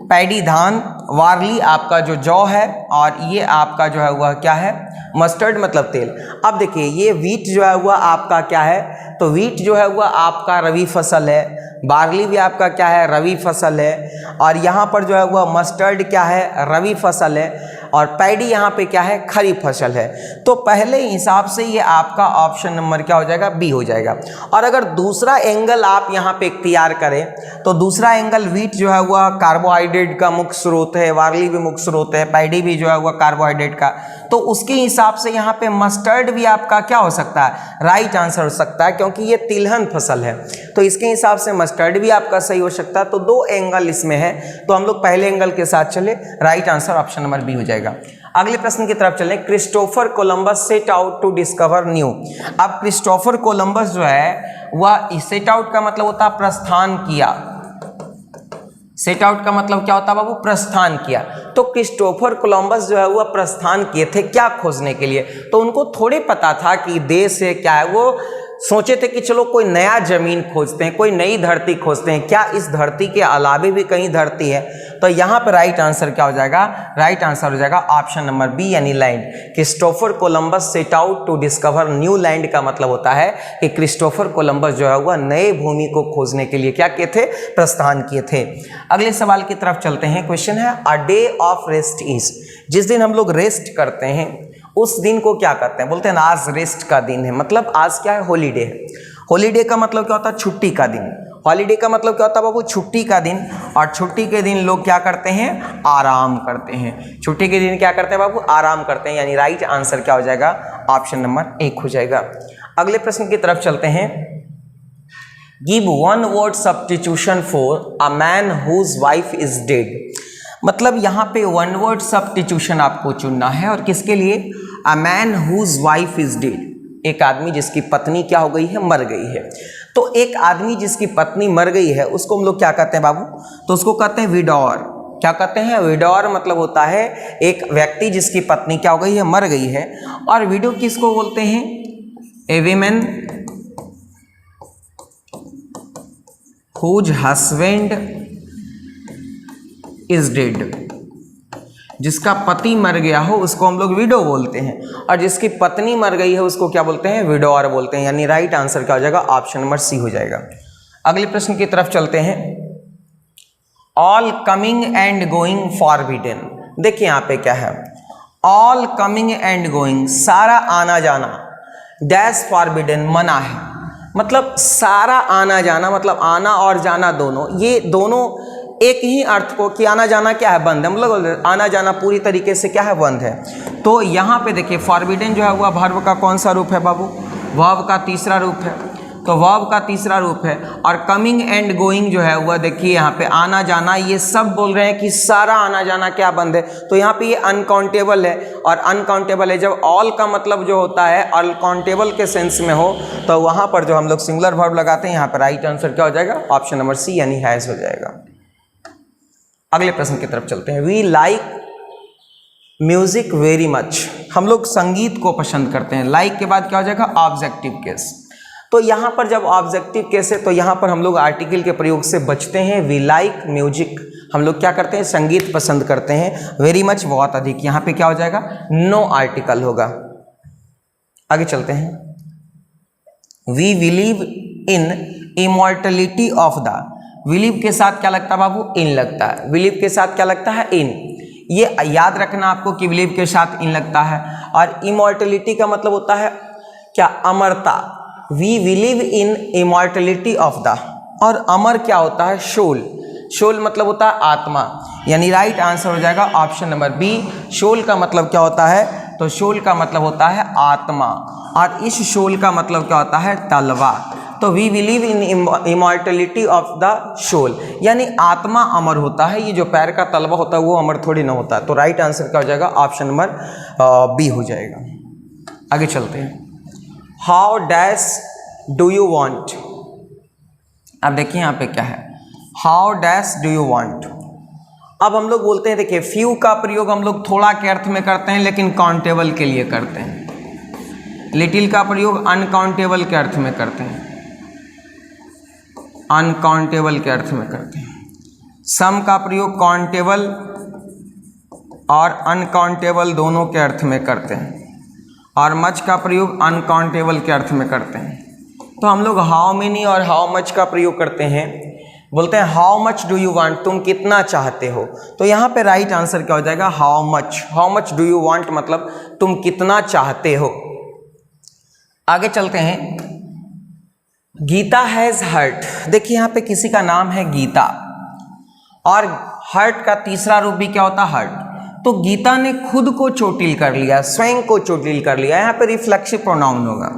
पैडी धान, वार्ली आपका जो जौ है, और ये आपका जो है वह क्या है, मस्टर्ड मतलब तेल। अब देखिए ये वीट जो है वह आपका क्या है, तो वीट जो है वह आपका रबी फसल है, बार्ली भी आपका क्या है, रबी फसल है, और यहाँ पर जो है वह मस्टर्ड क्या है, रबी फसल है, और पैडी यहाँ पे क्या है, खरीफ फसल है। तो पहले हिसाब से ये आपका ऑप्शन नंबर क्या हो जाएगा, बी हो जाएगा। और अगर दूसरा एंगल आप यहाँ पे इख्तियार करें तो दूसरा एंगल वीट जो है वह कार्बोहाइड्रेट का मुख्य स्रोत है, वार्ली भी मुख्य स्रोत है, पैडी भी जो है वह कार्बोहाइड्रेट का, तो उसके हिसाब से यहाँ पे मस्टर्ड भी आपका क्या हो सकता है, राइट आंसर हो सकता है, क्योंकि ये तिलहन फसल है। तो इसके हिसाब से मस्टर्ड भी आपका सही हो सकता है। तो दो एंगल इसमें है, तो हम लोग पहले एंगल के साथ चले, right answer option number B हो जाएगा। अगले प्रश्न की तरफ चलें। Christopher Columbus set out to discover new. अब क्रिस्टोफर कोलंबस जो है वह सेट आउट का मतलब होता है प्रस्थान किया। सेट आउट का मतलब क्या होता है बाबू, प्रस्थान किया। तो क्रिस्टोफर कोलंबस जो है वह प्रस्थान किए थे क्या खोजने के लिए, तो उनको थोड़े पता था कि देश है क्या है, वो सोचे थे कि चलो कोई नया जमीन खोजते हैं, कोई नई धरती खोजते हैं, क्या इस धरती के अलावे भी कहीं धरती है। तो यहाँ पर राइट आंसर क्या हो जाएगा, राइट आंसर हो जाएगा ऑप्शन नंबर बी यानी land. Christopher Columbus set out to discover new land का मतलब होता है कि क्रिस्टोफर कोलंबस जो है वह नए भूमि को खोजने के लिए क्या किए थे, प्रस्थान किए थे। अगले सवाल की तरफ चलते हैं। क्वेश्चन है a day of rest is, जिस दिन हम लोग रेस्ट करते हैं उस दिन को क्या कहते हैं, बोलते हैं आज रेस्ट का दिन है, मतलब आज क्या है, हॉलीडे है। हॉलीडे का मतलब क्या होता है, छुट्टी का दिन। हॉलीडे का मतलब क्या होता है बाबू, छुट्टी का दिन। और छुट्टी के दिन लोग क्या करते हैं, आराम करते हैं। छुट्टी के दिन क्या करते हैं बाबू, आराम करते हैं, यानी राइट आंसर क्या हो जाएगा, ऑप्शन नंबर 1 हो जाएगा। अगले प्रश्न की तरफ चलते हैं। Give one word substitution for a man whose wife is dead. मतलब यहाँ पे वन वर्ड सब्स्टिट्यूशन आपको चुनना है, और किसके लिए, a man whose wife is dead, एक आदमी जिसकी पत्नी क्या हो गई है, मर गई है। तो एक आदमी जिसकी पत्नी मर गई है उसको हम लोग क्या कहते हैं बाबू, तो उसको कहते हैं विडोर। क्या कहते हैं, विडोर मतलब होता है एक व्यक्ति जिसकी पत्नी क्या हो गई है, मर गई है। और विडो किसको बोलते हैं, a women whose husband is dead, जिसका पति मर गया हो उसको हम लोग विडो बोलते हैं, और जिसकी पत्नी मर गई है उसको क्या बोलते हैं, विडोर बोलते हैं, यानी राइट आंसर क्या हो जाएगा, ऑप्शन नंबर सी हो जाएगा। अगले प्रश्न की तरफ चलते हैं। All coming and going forbidden. देखिए यहाँ पे क्या है, ऑल कमिंग एंड गोइंग, सारा आना जाना, डैश फॉरबिडन, मना है। मतलब सारा आना जाना मतलब आना और जाना दोनों, ये दोनों एक ही अर्थ को, कि आना जाना क्या है, बंद है, मतलब आना जाना पूरी तरीके से क्या है, बंद है। तो यहाँ पे देखिए फॉरबिडन जो है वह वर्ब का कौन सा रूप है बाबू, वर्ब का तीसरा रूप है। तो वर्ब का तीसरा रूप है। और कमिंग एंड गोइंग जो है वह देखिए यहाँ पे आना जाना, ये सब बोल रहे हैं कि सारा आना जाना क्या बंद है। तो यहाँ पे ये अनकाउंटेबल है, और अनकाउंटेबल है। जब ऑल का मतलब जो होता है अनकाउंटेबल के सेंस में हो तो वहाँ पर जो हम लोग सिंगुलर वर्ब लगाते हैं, यहाँ पर राइट आंसर क्या हो जाएगा, ऑप्शन नंबर सी यानी हैज हो जाएगा। अगले प्रश्न की तरफ चलते हैं। We like music very much, हम लोग संगीत को पसंद करते हैं। लाइक के बाद क्या हो जाएगा, ऑब्जेक्टिव केस। तो यहाँ पर जब ऑब्जेक्टिव केस है तो यहाँ पर हम लोग आर्टिकल के प्रयोग से बचते हैं। वी लाइक म्यूजिक, हम लोग क्या करते हैं, संगीत पसंद करते हैं। वेरी मच बहुत अधिक, यहाँ पे क्या हो जाएगा, नो आर्टिकल होगा। आगे चलते हैं। We believe in immortality of the, believe के साथ क्या लगता है बाबू, इन लगता है। बिलीव के साथ क्या लगता है, इन। ये याद रखना आपको कि बिलीव के साथ इन लगता है। और इमॉर्टलिटी का मतलब होता है क्या, अमरता। We believe in immortality of the, और अमर क्या होता है, सोल। सोल मतलब होता है आत्मा, यानी राइट आंसर हो जाएगा ऑप्शन नंबर बी। सोल का मतलब क्या होता है, तो सोल का मतलब होता है आत्मा, और इस सोल का मतलब क्या होता है, तलवा। तो we believe in immortality of the soul, यानी आत्मा अमर होता है, ये जो पैर का तलवा होता है वो अमर थोड़ी ना होता है। तो राइट आंसर क्या हो जाएगा, ऑप्शन नंबर बी हो जाएगा। आगे चलते हैं। How dash do you want, अब देखिए यहाँ पे क्या है, how dash do you want. अब हम लोग बोलते हैं, देखिए फ्यू का प्रयोग हम लोग थोड़ा के अर्थ में करते हैं लेकिन काउंटेबल के लिए करते हैं। लिटिल का प्रयोग अनकाउंटेबल के अर्थ में करते हैं, अनकाउंटेबल के अर्थ में करते हैं। सम का प्रयोग काउंटेबल और अनकाउंटेबल दोनों के अर्थ में करते हैं, और मच का प्रयोग अनकाउंटेबल के अर्थ में करते हैं। तो हम लोग हाउ मेनी और हाउ मच का प्रयोग करते हैं, बोलते हैं how much do you want, तुम कितना चाहते हो। तो यहाँ पे राइट आंसर क्या हो जाएगा, how much. How much do you want मतलब तुम कितना चाहते हो। आगे चलते हैं। गीता हैज हर्ट, देखिए यहाँ पे किसी का नाम है गीता, और हर्ट का तीसरा रूप भी क्या होता है, हर्ट। तो गीता ने खुद को चोटिल कर लिया, स्वयं को चोटिल कर लिया। यहाँ पे रिफ्लेक्सिव प्रोनाउन होगा,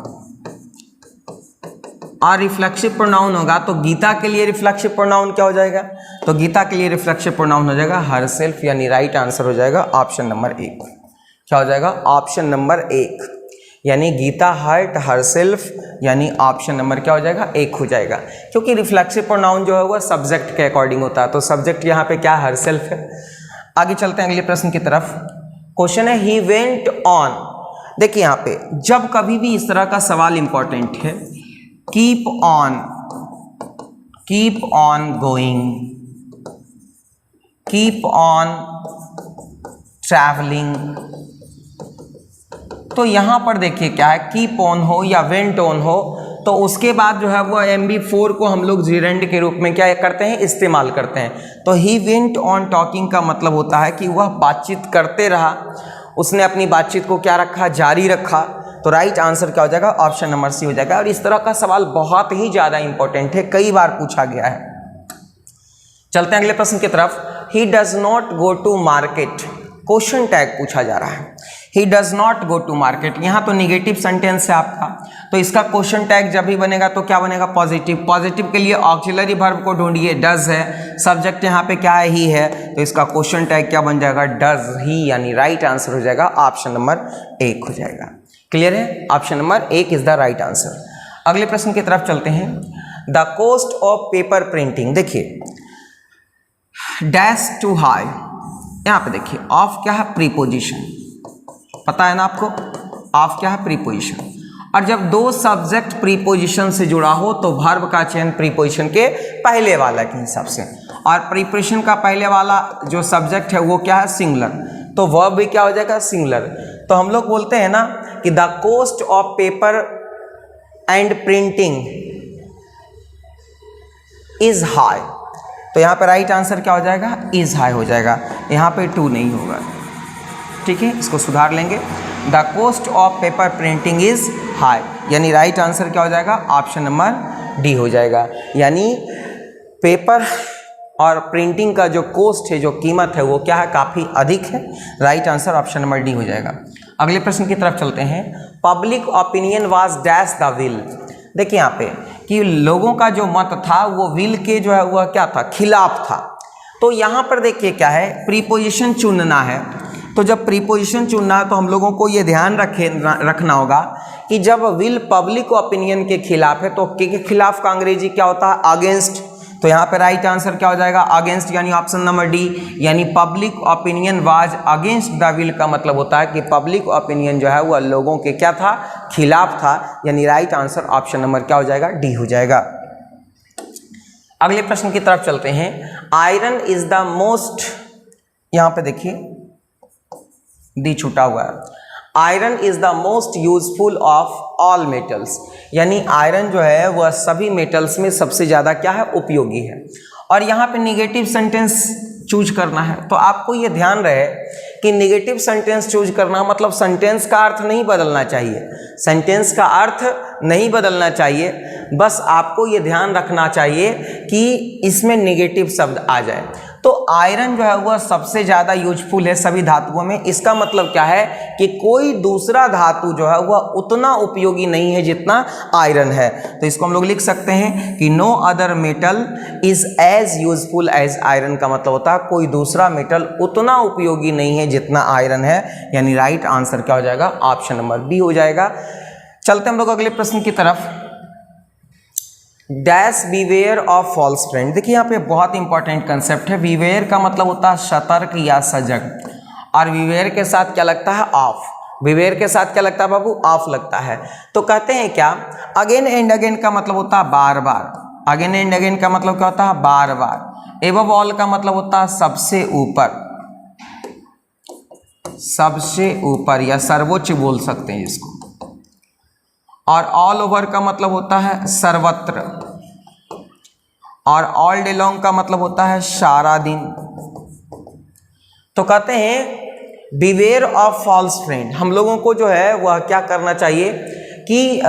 और रिफ्लेक्सिव प्रोनाउन होगा तो गीता के लिए रिफ्लेक्सिव प्रोनाउन क्या हो जाएगा, तो गीता के लिए रिफ्लेक्सिव प्रोनाउन हो जाएगा हरसेल्फ, यानी राइट आंसर हो जाएगा ऑप्शन नंबर 1। क्या हो जाएगा, ऑप्शन नंबर 1, यानी गीता हर्ट हरसेल्फ, यानी ऑप्शन नंबर क्या हो जाएगा, 1 हो जाएगा। क्योंकि रिफ्लेक्सिव प्रोनाउन जो है वह सब्जेक्ट के अकॉर्डिंग होता है, तो सब्जेक्ट यहाँ पे क्या हरसेल्फ है। आगे चलते हैं अगले प्रश्न की तरफ। क्वेश्चन है ही वेंट ऑन, देखिए यहाँ पे जब कभी भी इस तरह का सवाल इंपॉर्टेंट है, keep on going, keep on travelling. तो यहां पर देखिए क्या है, कीप ऑन हो या वेंट ऑन हो, तो उसके बाद जो है वो MB4 को हम लोग जीरेंड के रूप में क्या करते हैं, इस्तेमाल करते हैं। तो ही वेंट ऑन टॉकिंग का मतलब होता है कि वह बातचीत करते रहा, उसने अपनी बातचीत को क्या रखा, जारी रखा। तो राइट आंसर क्या हो जाएगा, ऑप्शन नंबर सी हो जाएगा। और इस तरह का सवाल बहुत ही ज़्यादा इंपॉर्टेंट है, कई बार पूछा गया है। चलते हैं अगले प्रश्न की तरफ। He does not go to market, question tag पूछा जा रहा है। He does not go to market, यहाँ तो निगेटिव सेंटेंस है आपका, तो इसका क्वेश्चन टैग जब भी बनेगा तो क्या बनेगा, पॉजिटिव। पॉजिटिव के लिए ऑक्सिलरी वर्ब को ढूंढिए, डज है, सब्जेक्ट यहाँ पे क्या है, ही है, तो इसका क्वेश्चन टैग क्या बन जाएगा, डज ही, यानी राइट आंसर हो जाएगा ऑप्शन नंबर 1 हो जाएगा। क्लियर है, option number 1 is the right answer. अगले प्रश्न की तरफ चलते हैं। The cost of paper printing, देखिए डैश टू हाई, यहाँ पे देखिए ऑफ क्या है, प्रीपोजिशन, पता है ना आपको, ऑफ क्या है, प्रीपोजिशन। और जब दो सब्जेक्ट प्रीपोजिशन से जुड़ा हो तो वर्ब का चयन प्रीपोजिशन के पहले वाला के हिसाब से, और प्रीपोजिशन का पहले वाला जो सब्जेक्ट है वो क्या है, सिंगुलर, तो वर्ब भी क्या हो जाएगा, सिंगुलर। तो हम लोग बोलते हैं ना कि the cost of paper and printing is high, तो यहाँ पे राइट आंसर क्या हो जाएगा, इज हाई हो जाएगा, यहाँ पे टू नहीं होगा। ठीक है, इसको सुधार लेंगे। The cost of paper printing is high, यानी राइट आंसर क्या हो जाएगा, ऑप्शन नंबर डी हो जाएगा। यानी पेपर और प्रिंटिंग का जो कॉस्ट है, जो कीमत है, वो क्या है, काफ़ी अधिक है। Right answer option number D हो जाएगा। अगले प्रश्न की तरफ चलते हैं। Public opinion was dash the will, देखिए यहाँ पे कि लोगों का जो मत था वो विल के जो है वह क्या था, खिलाफ था। तो यहाँ पर देखिए क्या है, प्रीपोजिशन चुनना है। तो जब प्रीपोजिशन चुनना है तो हम लोगों को ये ध्यान रखना होगा कि जब विल पब्लिक ओपिनियन के खिलाफ है तो के खिलाफ का अंग्रेजी क्या होता है, अगेंस्ट। तो यहाँ पे राइट आंसर क्या हो जाएगा, अगेंस्ट, यानी ऑप्शन नंबर डी, यानी public opinion was against the will का मतलब होता है कि पब्लिक ओपिनियन जो है वह लोगों के क्या था, खिलाफ था, यानी राइट आंसर ऑप्शन नंबर क्या हो जाएगा, डी हो जाएगा। अगले प्रश्न की तरफ चलते हैं। आयरन इज द मोस्ट, यहाँ पे देखिए डी छूटा हुआ है, iron is the most useful of all metals, यानी आयरन जो है वह सभी मेटल्स में सबसे ज़्यादा क्या है, उपयोगी है। और यहाँ पे निगेटिव सेंटेंस चूज करना है, तो आपको ये ध्यान रहे कि निगेटिव सेंटेंस चूज करना मतलब सेंटेंस का अर्थ नहीं बदलना चाहिए, सेंटेंस का अर्थ नहीं बदलना चाहिए, बस आपको ये ध्यान रखना चाहिए कि इसमें निगेटिव शब्द आ जाए। तो आयरन जो है वह सबसे ज़्यादा यूजफुल है सभी धातुओं में। इसका मतलब क्या है कि कोई दूसरा धातु जो है वह उतना उपयोगी नहीं है जितना आयरन है। तो इसको हम लोग लिख सकते हैं कि no other metal is as useful as iron, का मतलब होता है कोई दूसरा मेटल उतना उपयोगी नहीं है जितना आयरन है, यानी राइट आंसर क्या हो जाएगा, ऑप्शन नंबर बी हो जाएगा। चलते हम लोग अगले प्रश्न की तरफ। Dash beware of false friend. देखिए यहाँ पे बहुत इंपॉर्टेंट कंसेप्ट है। बीवेयर का मतलब होता है सतर्क या सजग, और बीवेयर के साथ क्या लगता है, ऑफ। बीवेयर के साथ क्या लगता है बाबू, ऑफ लगता है। तो कहते हैं क्या, अगेन एंड अगेन का मतलब होता है बार बार। अगेन एंड अगेन का मतलब क्या होता है, बार बार। एबव ऑल का मतलब होता है सबसे ऊपर, सबसे ऊपर या सर्वोच्च बोल सकते हैं इसको। और ऑल ओवर का मतलब होता है सर्वत्र, और ऑल डे लॉन्ग का मतलब होता है सारा दिन। तो कहते हैं बिवेयर ऑफ फॉल्स फ्रेंड, हम लोगों को जो है वह क्या करना चाहिए कि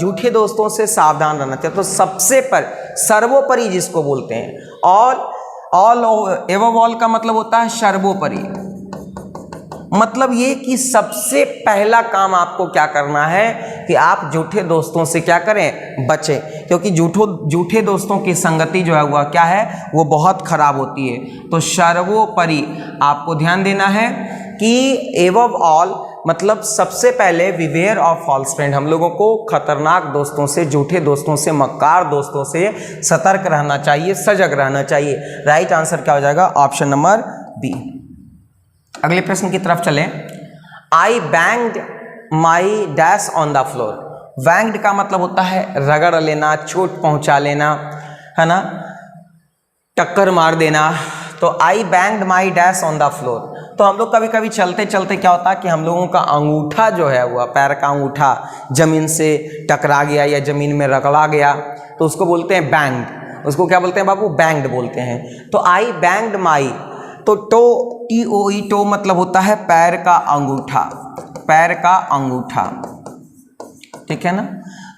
झूठे दोस्तों से सावधान रहना चाहिए। तो सबसे पर सर्वोपरि जिसको बोलते हैं, ऑल एबव ऑल का मतलब होता है सर्वोपरि। मतलब ये कि सबसे पहला काम आपको क्या करना है कि आप झूठे दोस्तों से क्या करें, बचें, क्योंकि झूठे दोस्तों की संगति जो है वह क्या है, वो बहुत खराब होती है। तो सर्वोपरि आपको ध्यान देना है कि एबव ऑल मतलब सबसे पहले बिवेयर ऑफ फॉल्स फ्रेंड, हम लोगों को खतरनाक दोस्तों से, झूठे दोस्तों से, मक्कार दोस्तों से सतर्क रहना चाहिए, सजग रहना चाहिए। राइट आंसर क्या हो जाएगा, ऑप्शन नंबर बी। अगले प्रश्न की तरफ चलें। I banged my dash on the floor. Banged का मतलब होता है रगड़ लेना, चोट पहुंचा लेना, है ना, टक्कर मार देना। तो I banged my dash on the floor. तो हम लोग कभी कभी चलते चलते क्या होता है कि हम लोगों का अंगूठा जो है वह, पैर का अंगूठा जमीन से टकरा गया या जमीन में रगड़ा गया, तो उसको बोलते हैं बैंग्ड। उसको क्या बोलते हैं बाबू, बैंग्ड बोलते हैं। तो आई बैंग्ड माई, तो टो, TOE, टो मतलब होता है पैर का अंगूठा, पैर का अंगूठा, ठीक है ना।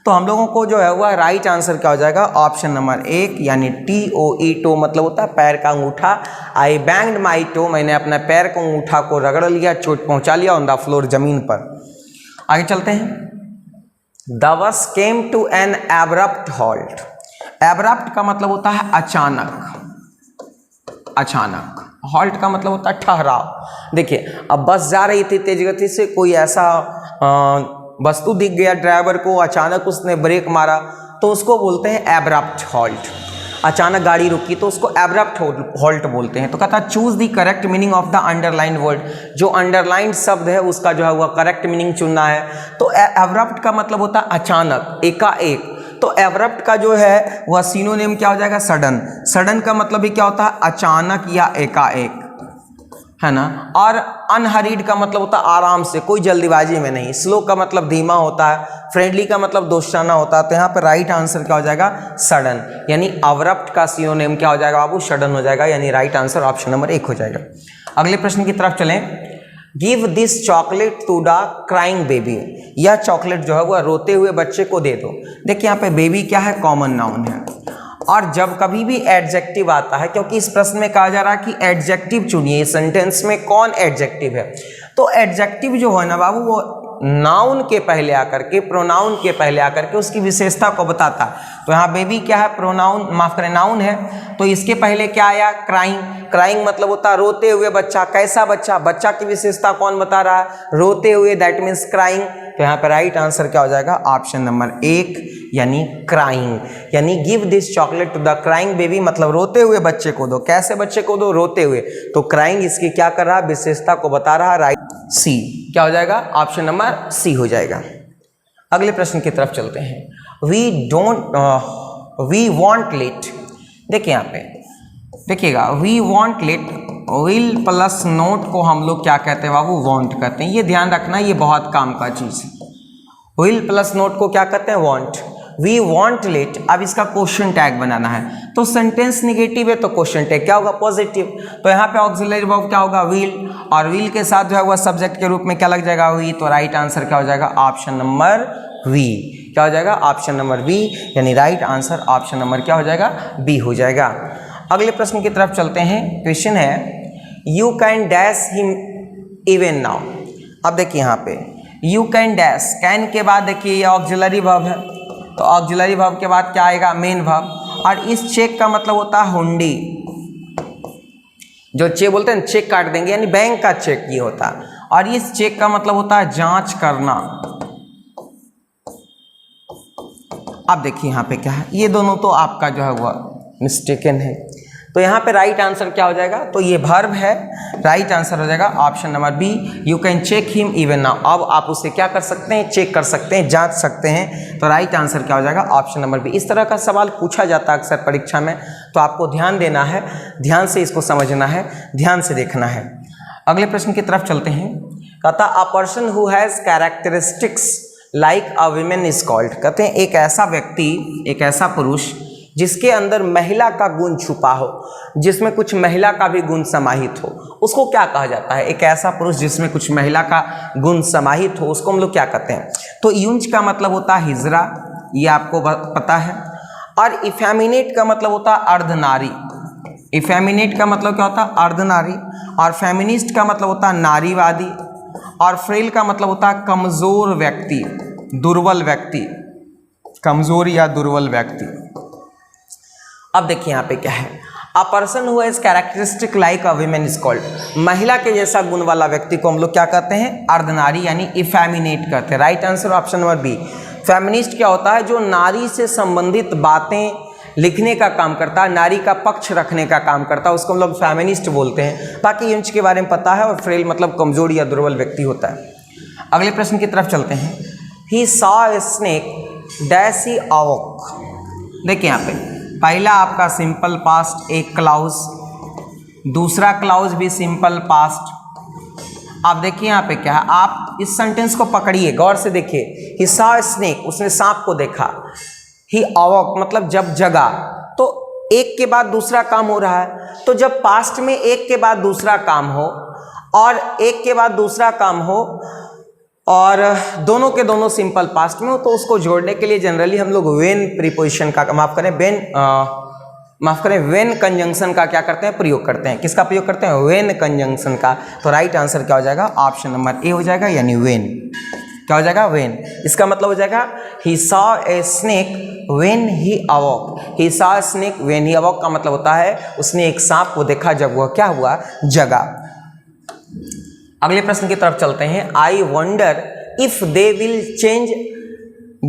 तो हम लोगों को जो है वह राइट आंसर क्या हो जाएगा, ऑप्शन नंबर 1, यानी TOE, टो मतलब होता है पैर का अंगूठा। आई बैंग्ड माई टो, मैंने अपना पैर का अंगूठा को रगड़ लिया, चोट पहुंचा लिया, ऑन द फ्लोर, जमीन पर। आगे चलते हैं। The bus came to an abrupt halt. Abrupt का मतलब होता है अचानक, अचानक। हॉल्ट का मतलब होता है ठहराव। देखिए अब बस जा रही थी तेज गति से, कोई ऐसा वस्तु दिख गया ड्राइवर को, अचानक उसने ब्रेक मारा, तो उसको बोलते हैं एब्रप्ट हॉल्ट। अचानक गाड़ी रुकी तो उसको एब्रप्ट हॉल्ट बोलते हैं। तो कहता है choose the correct meaning of the underline word. जो अंडरलाइन शब्द है उसका जो है वह करेक्ट मीनिंग चुनना है। तो एब्रप्ट का मतलब होता है अचानक, एकाएक। तो एब्रप्ट का जो है वह सिनोनिम क्या हो जाएगा, सडन। सडन का मतलब भी क्या होता है, अचानक या एकाएक, है ना। और अनहरीड का मतलब होता है आराम से, कोई जल्दीबाजी में नहीं। स्लो का मतलब धीमा होता है। फ्रेंडली का मतलब दोस्ताना होता है। तो यहाँ पर राइट आंसर क्या हो जाएगा, सडन, यानी अब्रप्ट का सिनोनिम क्या हो जाएगा बाबू, सडन हो जाएगा, यानी राइट आंसर ऑप्शन नंबर 1 हो जाएगा। अगले प्रश्न की तरफ चलें। Give this chocolate to the crying baby. यह चॉकलेट जो है वह रोते हुए बच्चे को दे दो। देखिए यहाँ पे बेबी क्या है, कॉमन नाउन है। और जब कभी भी एडजेक्टिव आता है, क्योंकि इस प्रश्न में कहा जा रहा है कि एडजेक्टिव चुनिए, सेंटेंस में कौन एडजेक्टिव है, तो एडजेक्टिव जो है ना बाबू वो नाउन के पहले आकर के, प्रोनाउन के पहले आकर के उसकी विशेषता को बताता है। तो यहाँ बेबी क्या है, प्रोनाउन, माफ करें नाउन है। तो इसके पहले क्या आया, क्राइंग। क्राइंग मतलब होता है रोते हुए बच्चा। कैसा बच्चा, बच्चा की विशेषता कौन बता रहा है, रोते हुए, दैट मीन्स क्राइंग। तो यहाँ पर राइट आंसर क्या हो जाएगा, ऑप्शन नंबर 1, यानी क्राइंग। यानी give this chocolate to the crying baby, मतलब रोते हुए बच्चे को दो। कैसे बच्चे को दो, रोते हुए। तो क्राइंग इसकी क्या कर रहा है, विशेषता को बता रहा है। राइट, सी क्या हो जाएगा, ऑप्शन नंबर सी हो जाएगा। अगले प्रश्न की तरफ चलते हैं। We won't late. देखिए यहाँ पे देखिएगा, we won't late, will plus not को हम लोग क्या कहते हैं बाबू, वॉन्ट कहते हैं। ये ध्यान रखना, ये बहुत काम का चीज है। विल प्लस नोट को क्या कहते हैं, वॉन्ट। We won't late. अब इसका क्वेश्चन टैग बनाना है, तो सेंटेंस निगेटिव है तो क्वेश्चन टैग क्या होगा, पॉजिटिव। तो यहाँ पे ऑक्सिलरी वर्ब क्या होगा, विल, और विल के साथ जो है वह सब्जेक्ट के रूप में क्या लग जाएगा, वी। तो राइट आंसर क्या हो जाएगा, ऑप्शन नंबर वी। क्या हो जाएगा, ऑप्शन नंबर बी, यानी राइट आंसर ऑप्शन नंबर क्या हो जाएगा, बी हो जाएगा। अगले प्रश्न की तरफ चलते हैं। क्वेश्चन है you can dash him even now. अब देखिए यहाँ पे यू कैन डैश, कैन के बाद देखिए ये ऑक्सिलरी वर्ब है, तो ऑक्सिलरी वर्ब के बाद क्या आएगा, मेन वर्ब। और इस चेक का मतलब होता है हुंडी, जो चेक बोलते हैं चेक काट देंगे, यानी बैंक का चेक ये होता है। और इस चेक का मतलब होता है जांच करना। अब देखिए यहाँ पे क्या है, ये दोनों तो आपका जो है वह मिस्टेकन है, तो यहाँ पे राइट आंसर क्या हो जाएगा, तो ये वर्ब है, राइट आंसर हो जाएगा option number B, you can check him even now. अब आप उसे क्या कर सकते हैं, चेक कर सकते हैं, जांच सकते हैं, तो राइट आंसर क्या हो जाएगा, ऑप्शन नंबर बी। इस तरह का सवाल पूछा जाता है अक्सर परीक्षा में, तो आपको ध्यान देना है, ध्यान से इसको समझना है, ध्यान से देखना है। अगले प्रश्न की तरफ चलते हैं। कहता अ person who has characteristics like a women is called. कहते हैं एक ऐसा व्यक्ति, एक ऐसा पुरुष जिसके अंदर महिला का गुण छुपा हो, जिसमें कुछ महिला का भी गुण समाहित हो, उसको क्या कहा जाता है। एक ऐसा पुरुष जिसमें कुछ महिला का गुण समाहित हो, उसको हम लोग क्या कहते हैं। तो यूंज का मतलब होता है हिजरा, ये आपको पता है। और इफेमिनेट का मतलब होता है अर्धनारी। इफेमिनेट का मतलब क्या होता है, अर्धनारी। और फेमिनिस्ट का मतलब होता है नारीवादी। और फ्रेल का मतलब होता है कमजोर व्यक्ति, दुर्बल व्यक्ति, कमजोर या दुर्बल व्यक्ति। अब देखिए यहाँ पे क्या है, a person who has characteristic like a women is called. महिला के जैसा गुण वाला व्यक्ति को हम लोग क्या कहते हैं, अर्धनारी यानी इफेमिनेट कहते हैं। Right answer option number B. Feminist क्या होता है, जो नारी से संबंधित बातें लिखने का काम करता है, नारी का पक्ष रखने का काम करता है, उसको हम लोग फेमिनिस्ट बोलते हैं। बाकी इंच के बारे में पता है। और फ्रेल मतलब कमजोर या दुर्बल व्यक्ति होता है। अगले प्रश्न की तरफ चलते हैं। He saw a snake dash he awoke. देखिए यहाँ पे पहला आपका सिंपल पास्ट एक क्लाउज, दूसरा क्लाउज भी सिंपल पास्ट। अब देखिए यहाँ पे क्या है, आप इस सेंटेंस को पकड़िए, गौर से देखिए। ही सॉ ए स्नेक, उसने सांप को देखा। ही अवॉक मतलब जब जगा, तो एक के बाद दूसरा काम हो रहा है। तो जब पास्ट में एक के बाद दूसरा काम हो और एक के बाद दूसरा काम हो और दोनों के दोनों सिंपल पास्ट में हो, तो उसको जोड़ने के लिए जनरली हम लोग वेन प्रीपोजिशन का वेन कंजंक्शन का क्या करते हैं, प्रयोग करते हैं। किसका प्रयोग करते हैं, वेन कंजंक्शन का। तो राइट आंसर क्या हो जाएगा, ऑप्शन नंबर ए हो जाएगा, यानी वेन। क्या हो जाएगा, वेन। इसका मतलब हो जाएगा he saw a snake when he awoke. He saw a snake when he awoke का मतलब होता है उसने एक सांप को देखा जब वह क्या हुआ, जगा। अगले प्रश्न की तरफ चलते हैं। I wonder if they will change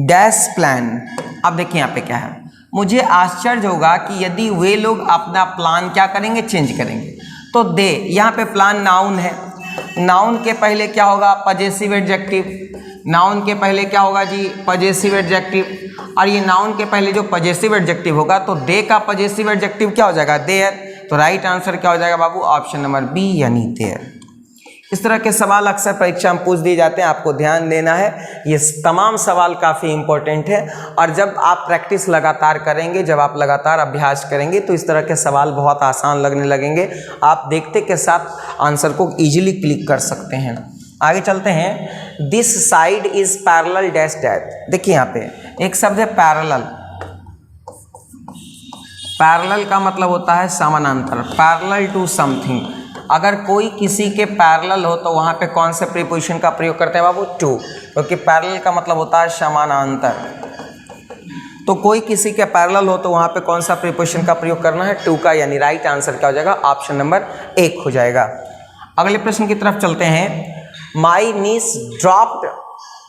dash plan. अब देखिए यहाँ पे क्या है, मुझे आश्चर्य होगा कि यदि वे लोग अपना प्लान क्या करेंगे, चेंज करेंगे। तो दे, यहाँ पे प्लान नाउन है, नाउन के पहले क्या होगा, पजेसिव एडजेक्टिव। नाउन के पहले क्या होगा जी, पजेसिव एडजेक्टिव। और ये नाउन के पहले जो पजेसिव एडजेक्टिव होगा, तो दे का पजेसिव एडजेक्टिव क्या हो जाएगा, देयर। तो राइट आंसर क्या हो जाएगा बाबू, ऑप्शन नंबर बी, यानी देयर। इस तरह के सवाल अक्सर परीक्षा में पूछ दिए जाते हैं, आपको ध्यान देना है। ये तमाम सवाल काफ़ी इंपॉर्टेंट है। और जब आप प्रैक्टिस लगातार करेंगे, जब आप लगातार अभ्यास करेंगे, तो इस तरह के सवाल बहुत आसान लगने लगेंगे। आप देखते के साथ आंसर को इजीली क्लिक कर सकते हैं। आगे चलते हैं। This side is parallel dash dash. देखिए यहाँ पे एक शब्द है पैरेलल। पैरेलल का मतलब होता है समानांतर, पैरेलल टू समथिंग। अगर कोई किसी के पैरेलल हो तो वहाँ पे कौन से प्रीपोजिशन का प्रयोग करते हैं बाबू, टू, क्योंकि पैरेलल का मतलब होता है समानांतर। तो कोई किसी के पैरेलल हो तो वहाँ पे कौन सा प्रीपोजिशन का प्रयोग करना है, टू का, यानी राइट आंसर क्या हो जाएगा, ऑप्शन नंबर 1 हो जाएगा। अगले प्रश्न की तरफ चलते हैं। My knees dropped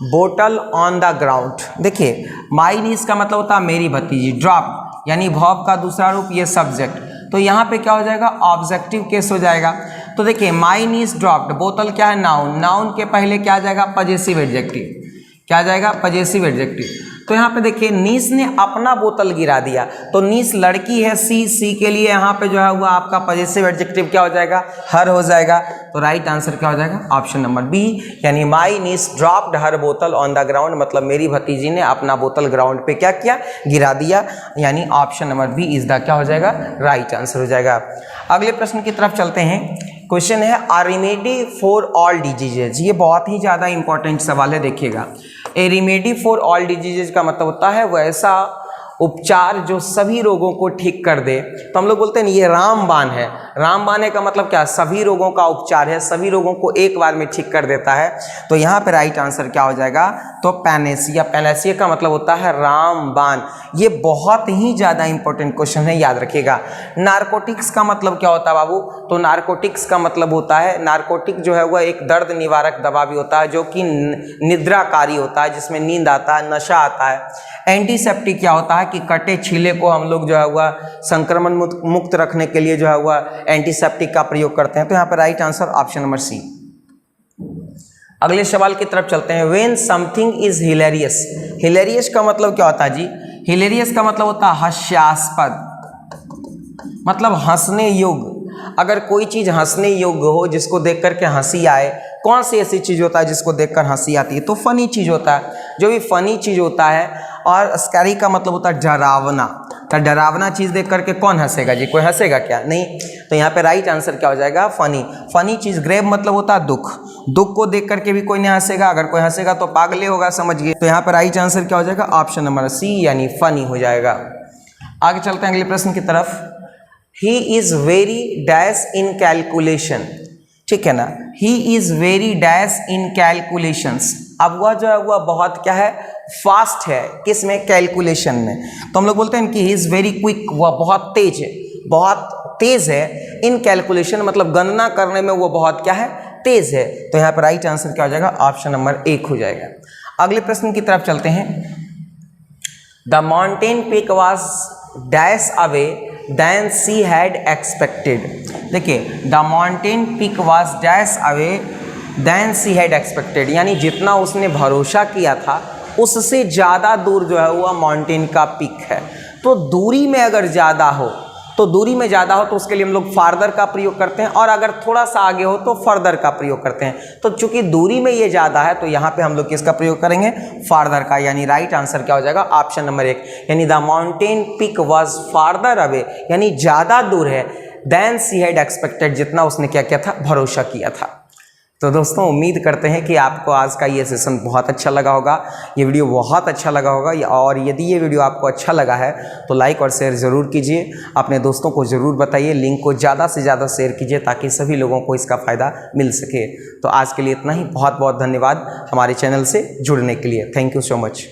bottle on the ground. देखिए माई नीस का मतलब होता है मेरी भतीजी, ड्रॉप यानी वर्ब का दूसरा रूप, ये सब्जेक्ट। तो यहाँ पे क्या हो जाएगा, ऑब्जेक्टिव केस हो जाएगा। तो देखिए माई नीस ड्रॉप्ड, बोतल क्या है, नाउन, नाउन के पहले क्या आ जाएगा, पजेसिव एडजेक्टिव। क्या आ जाएगा, पजेसिव एडजेक्टिव। तो यहाँ पे देखिए नीस ने अपना बोतल गिरा दिया, तो नीस लड़की है, सी के लिए यहाँ पे जो है वो आपका पजेसिव एडजेक्टिव क्या हो जाएगा, हर हो जाएगा। तो राइट आंसर क्या हो जाएगा, ऑप्शन नंबर बी, यानी माई नीस ड्रॉप्ड हर बोतल ऑन द ग्राउंड, मतलब मेरी भतीजी ने अपना बोतल ग्राउंड पे क्या किया, गिरा दिया, यानी option number B is the क्या हो जाएगा, राइट आंसर हो जाएगा। अगले प्रश्न की तरफ चलते हैं। क्वेश्चन है a remedy for all diseases. ये बहुत ही ज़्यादा इंपॉर्टेंट सवाल है, देखिएगा। ए रेमेडी फॉर ऑल डिजीजेज का मतलब होता है वो ऐसा उपचार जो सभी रोगों को ठीक कर दे, तो हम लोग बोलते हैं ये रामबाण है। रामबाण है का मतलब क्या, सभी रोगों का उपचार है, सभी रोगों को एक बार में ठीक कर देता है। तो यहाँ पे राइट आंसर क्या हो जाएगा, तो पैनेसिया। पैनेसिया का मतलब होता है रामबाण। ये बहुत ही ज़्यादा इंपॉर्टेंट क्वेश्चन है, याद रखिएगा। नारकोटिक्स का मतलब क्या होता है बाबू, तो नारकोटिक्स का मतलब होता है, नारकोटिक जो है वह एक दर्द निवारक दवा भी होता है जो कि निद्राकारी होता है, जिसमें नींद आता है, नशा आता है। एंटीसेप्टिक क्या होता है कि कटे छीले को हम लोग जो है वह संक्रमण मुक्त रखने के लिए जो है वह एंटीसेप्टिक का प्रयोग करते हैं। तो यहाँ पर right answer option number C. अगले सवाल की तरफ चलते हैं। When something is hilarious. Hilarious का मतलब क्या होता है जी, हिलेरियस का मतलब होता है हास्यास्पद, मतलब हंसने योग्य। अगर कोई चीज हंसने योग्य हो, जिसको देख करके हंसी आए, कौन सी ऐसी चीज होता है जिसको देखकर हंसी आती है, तो फनी चीज होता है। जो भी फनी चीज होता है। और स्कैरी का मतलब होता है डरावना। तो डरावना चीज देख करके कौन हंसेगा जी, कोई हंसेगा क्या, नहीं। तो यहाँ पे राइट आंसर क्या हो जाएगा, फनी। फनी चीज। ग्रेव मतलब होता है दुख, दुख को देख करके भी कोई नहीं हंसेगा, अगर कोई हंसेगा तो पागले होगा, समझिए। तो यहाँ पे राइट आंसर क्या हो जाएगा, ऑप्शन नंबर सी यानी फनी हो जाएगा। आगे चलते हैं अगले प्रश्न की तरफ। He is very dash in calculation, ठीक है ना। He is very dash in calculations. अब वह जो है वह बहुत क्या है, फास्ट है, किसमें, कैलकुलेशन में। तो हम लोग बोलते हैं कि ही इज वेरी क्विक, वह बहुत तेज है, बहुत तेज है। इन कैलकुलेशन मतलब गणना करने में वो बहुत क्या है, तेज है। तो यहाँ पर राइट आंसर क्या हो जाएगा, ऑप्शन नंबर 1 हो जाएगा। अगले प्रश्न की तरफ चलते हैं। The mountain peak was dash away than she had expected. देखिए, the mountain peak was dash away than she had expected, यानी जितना उसने भरोसा किया था उससे ज़्यादा दूर जो है वह माउंटेन का पीक है। तो दूरी में अगर ज़्यादा हो, तो दूरी में ज़्यादा हो तो उसके लिए हम लोग फार्दर का प्रयोग करते हैं, और अगर थोड़ा सा आगे हो तो फर्दर का प्रयोग करते हैं। तो चूंकि दूरी में ये ज़्यादा है तो यहाँ पे हम लोग किसका प्रयोग करेंगे, फार्दर का। यानी राइट आंसर क्या हो जाएगा, ऑप्शन नंबर 1। यानी the mountain peak was farther away, यानी ज़्यादा दूर है, देन सी हैड एक्सपेक्टेड, जितना उसने क्या किया था, भरोसा किया था। तो दोस्तों, उम्मीद करते हैं कि आपको आज का ये सेशन बहुत अच्छा लगा होगा, ये वीडियो बहुत अच्छा लगा होगा। और यदि ये वीडियो आपको अच्छा लगा है तो लाइक और शेयर ज़रूर कीजिए, अपने दोस्तों को ज़रूर बताइए, लिंक को ज़्यादा से ज़्यादा शेयर कीजिए ताकि सभी लोगों को इसका फ़ायदा मिल सके। तो आज के लिए इतना ही, बहुत बहुत धन्यवाद हमारे चैनल से जुड़ने के लिए। Thank you so much.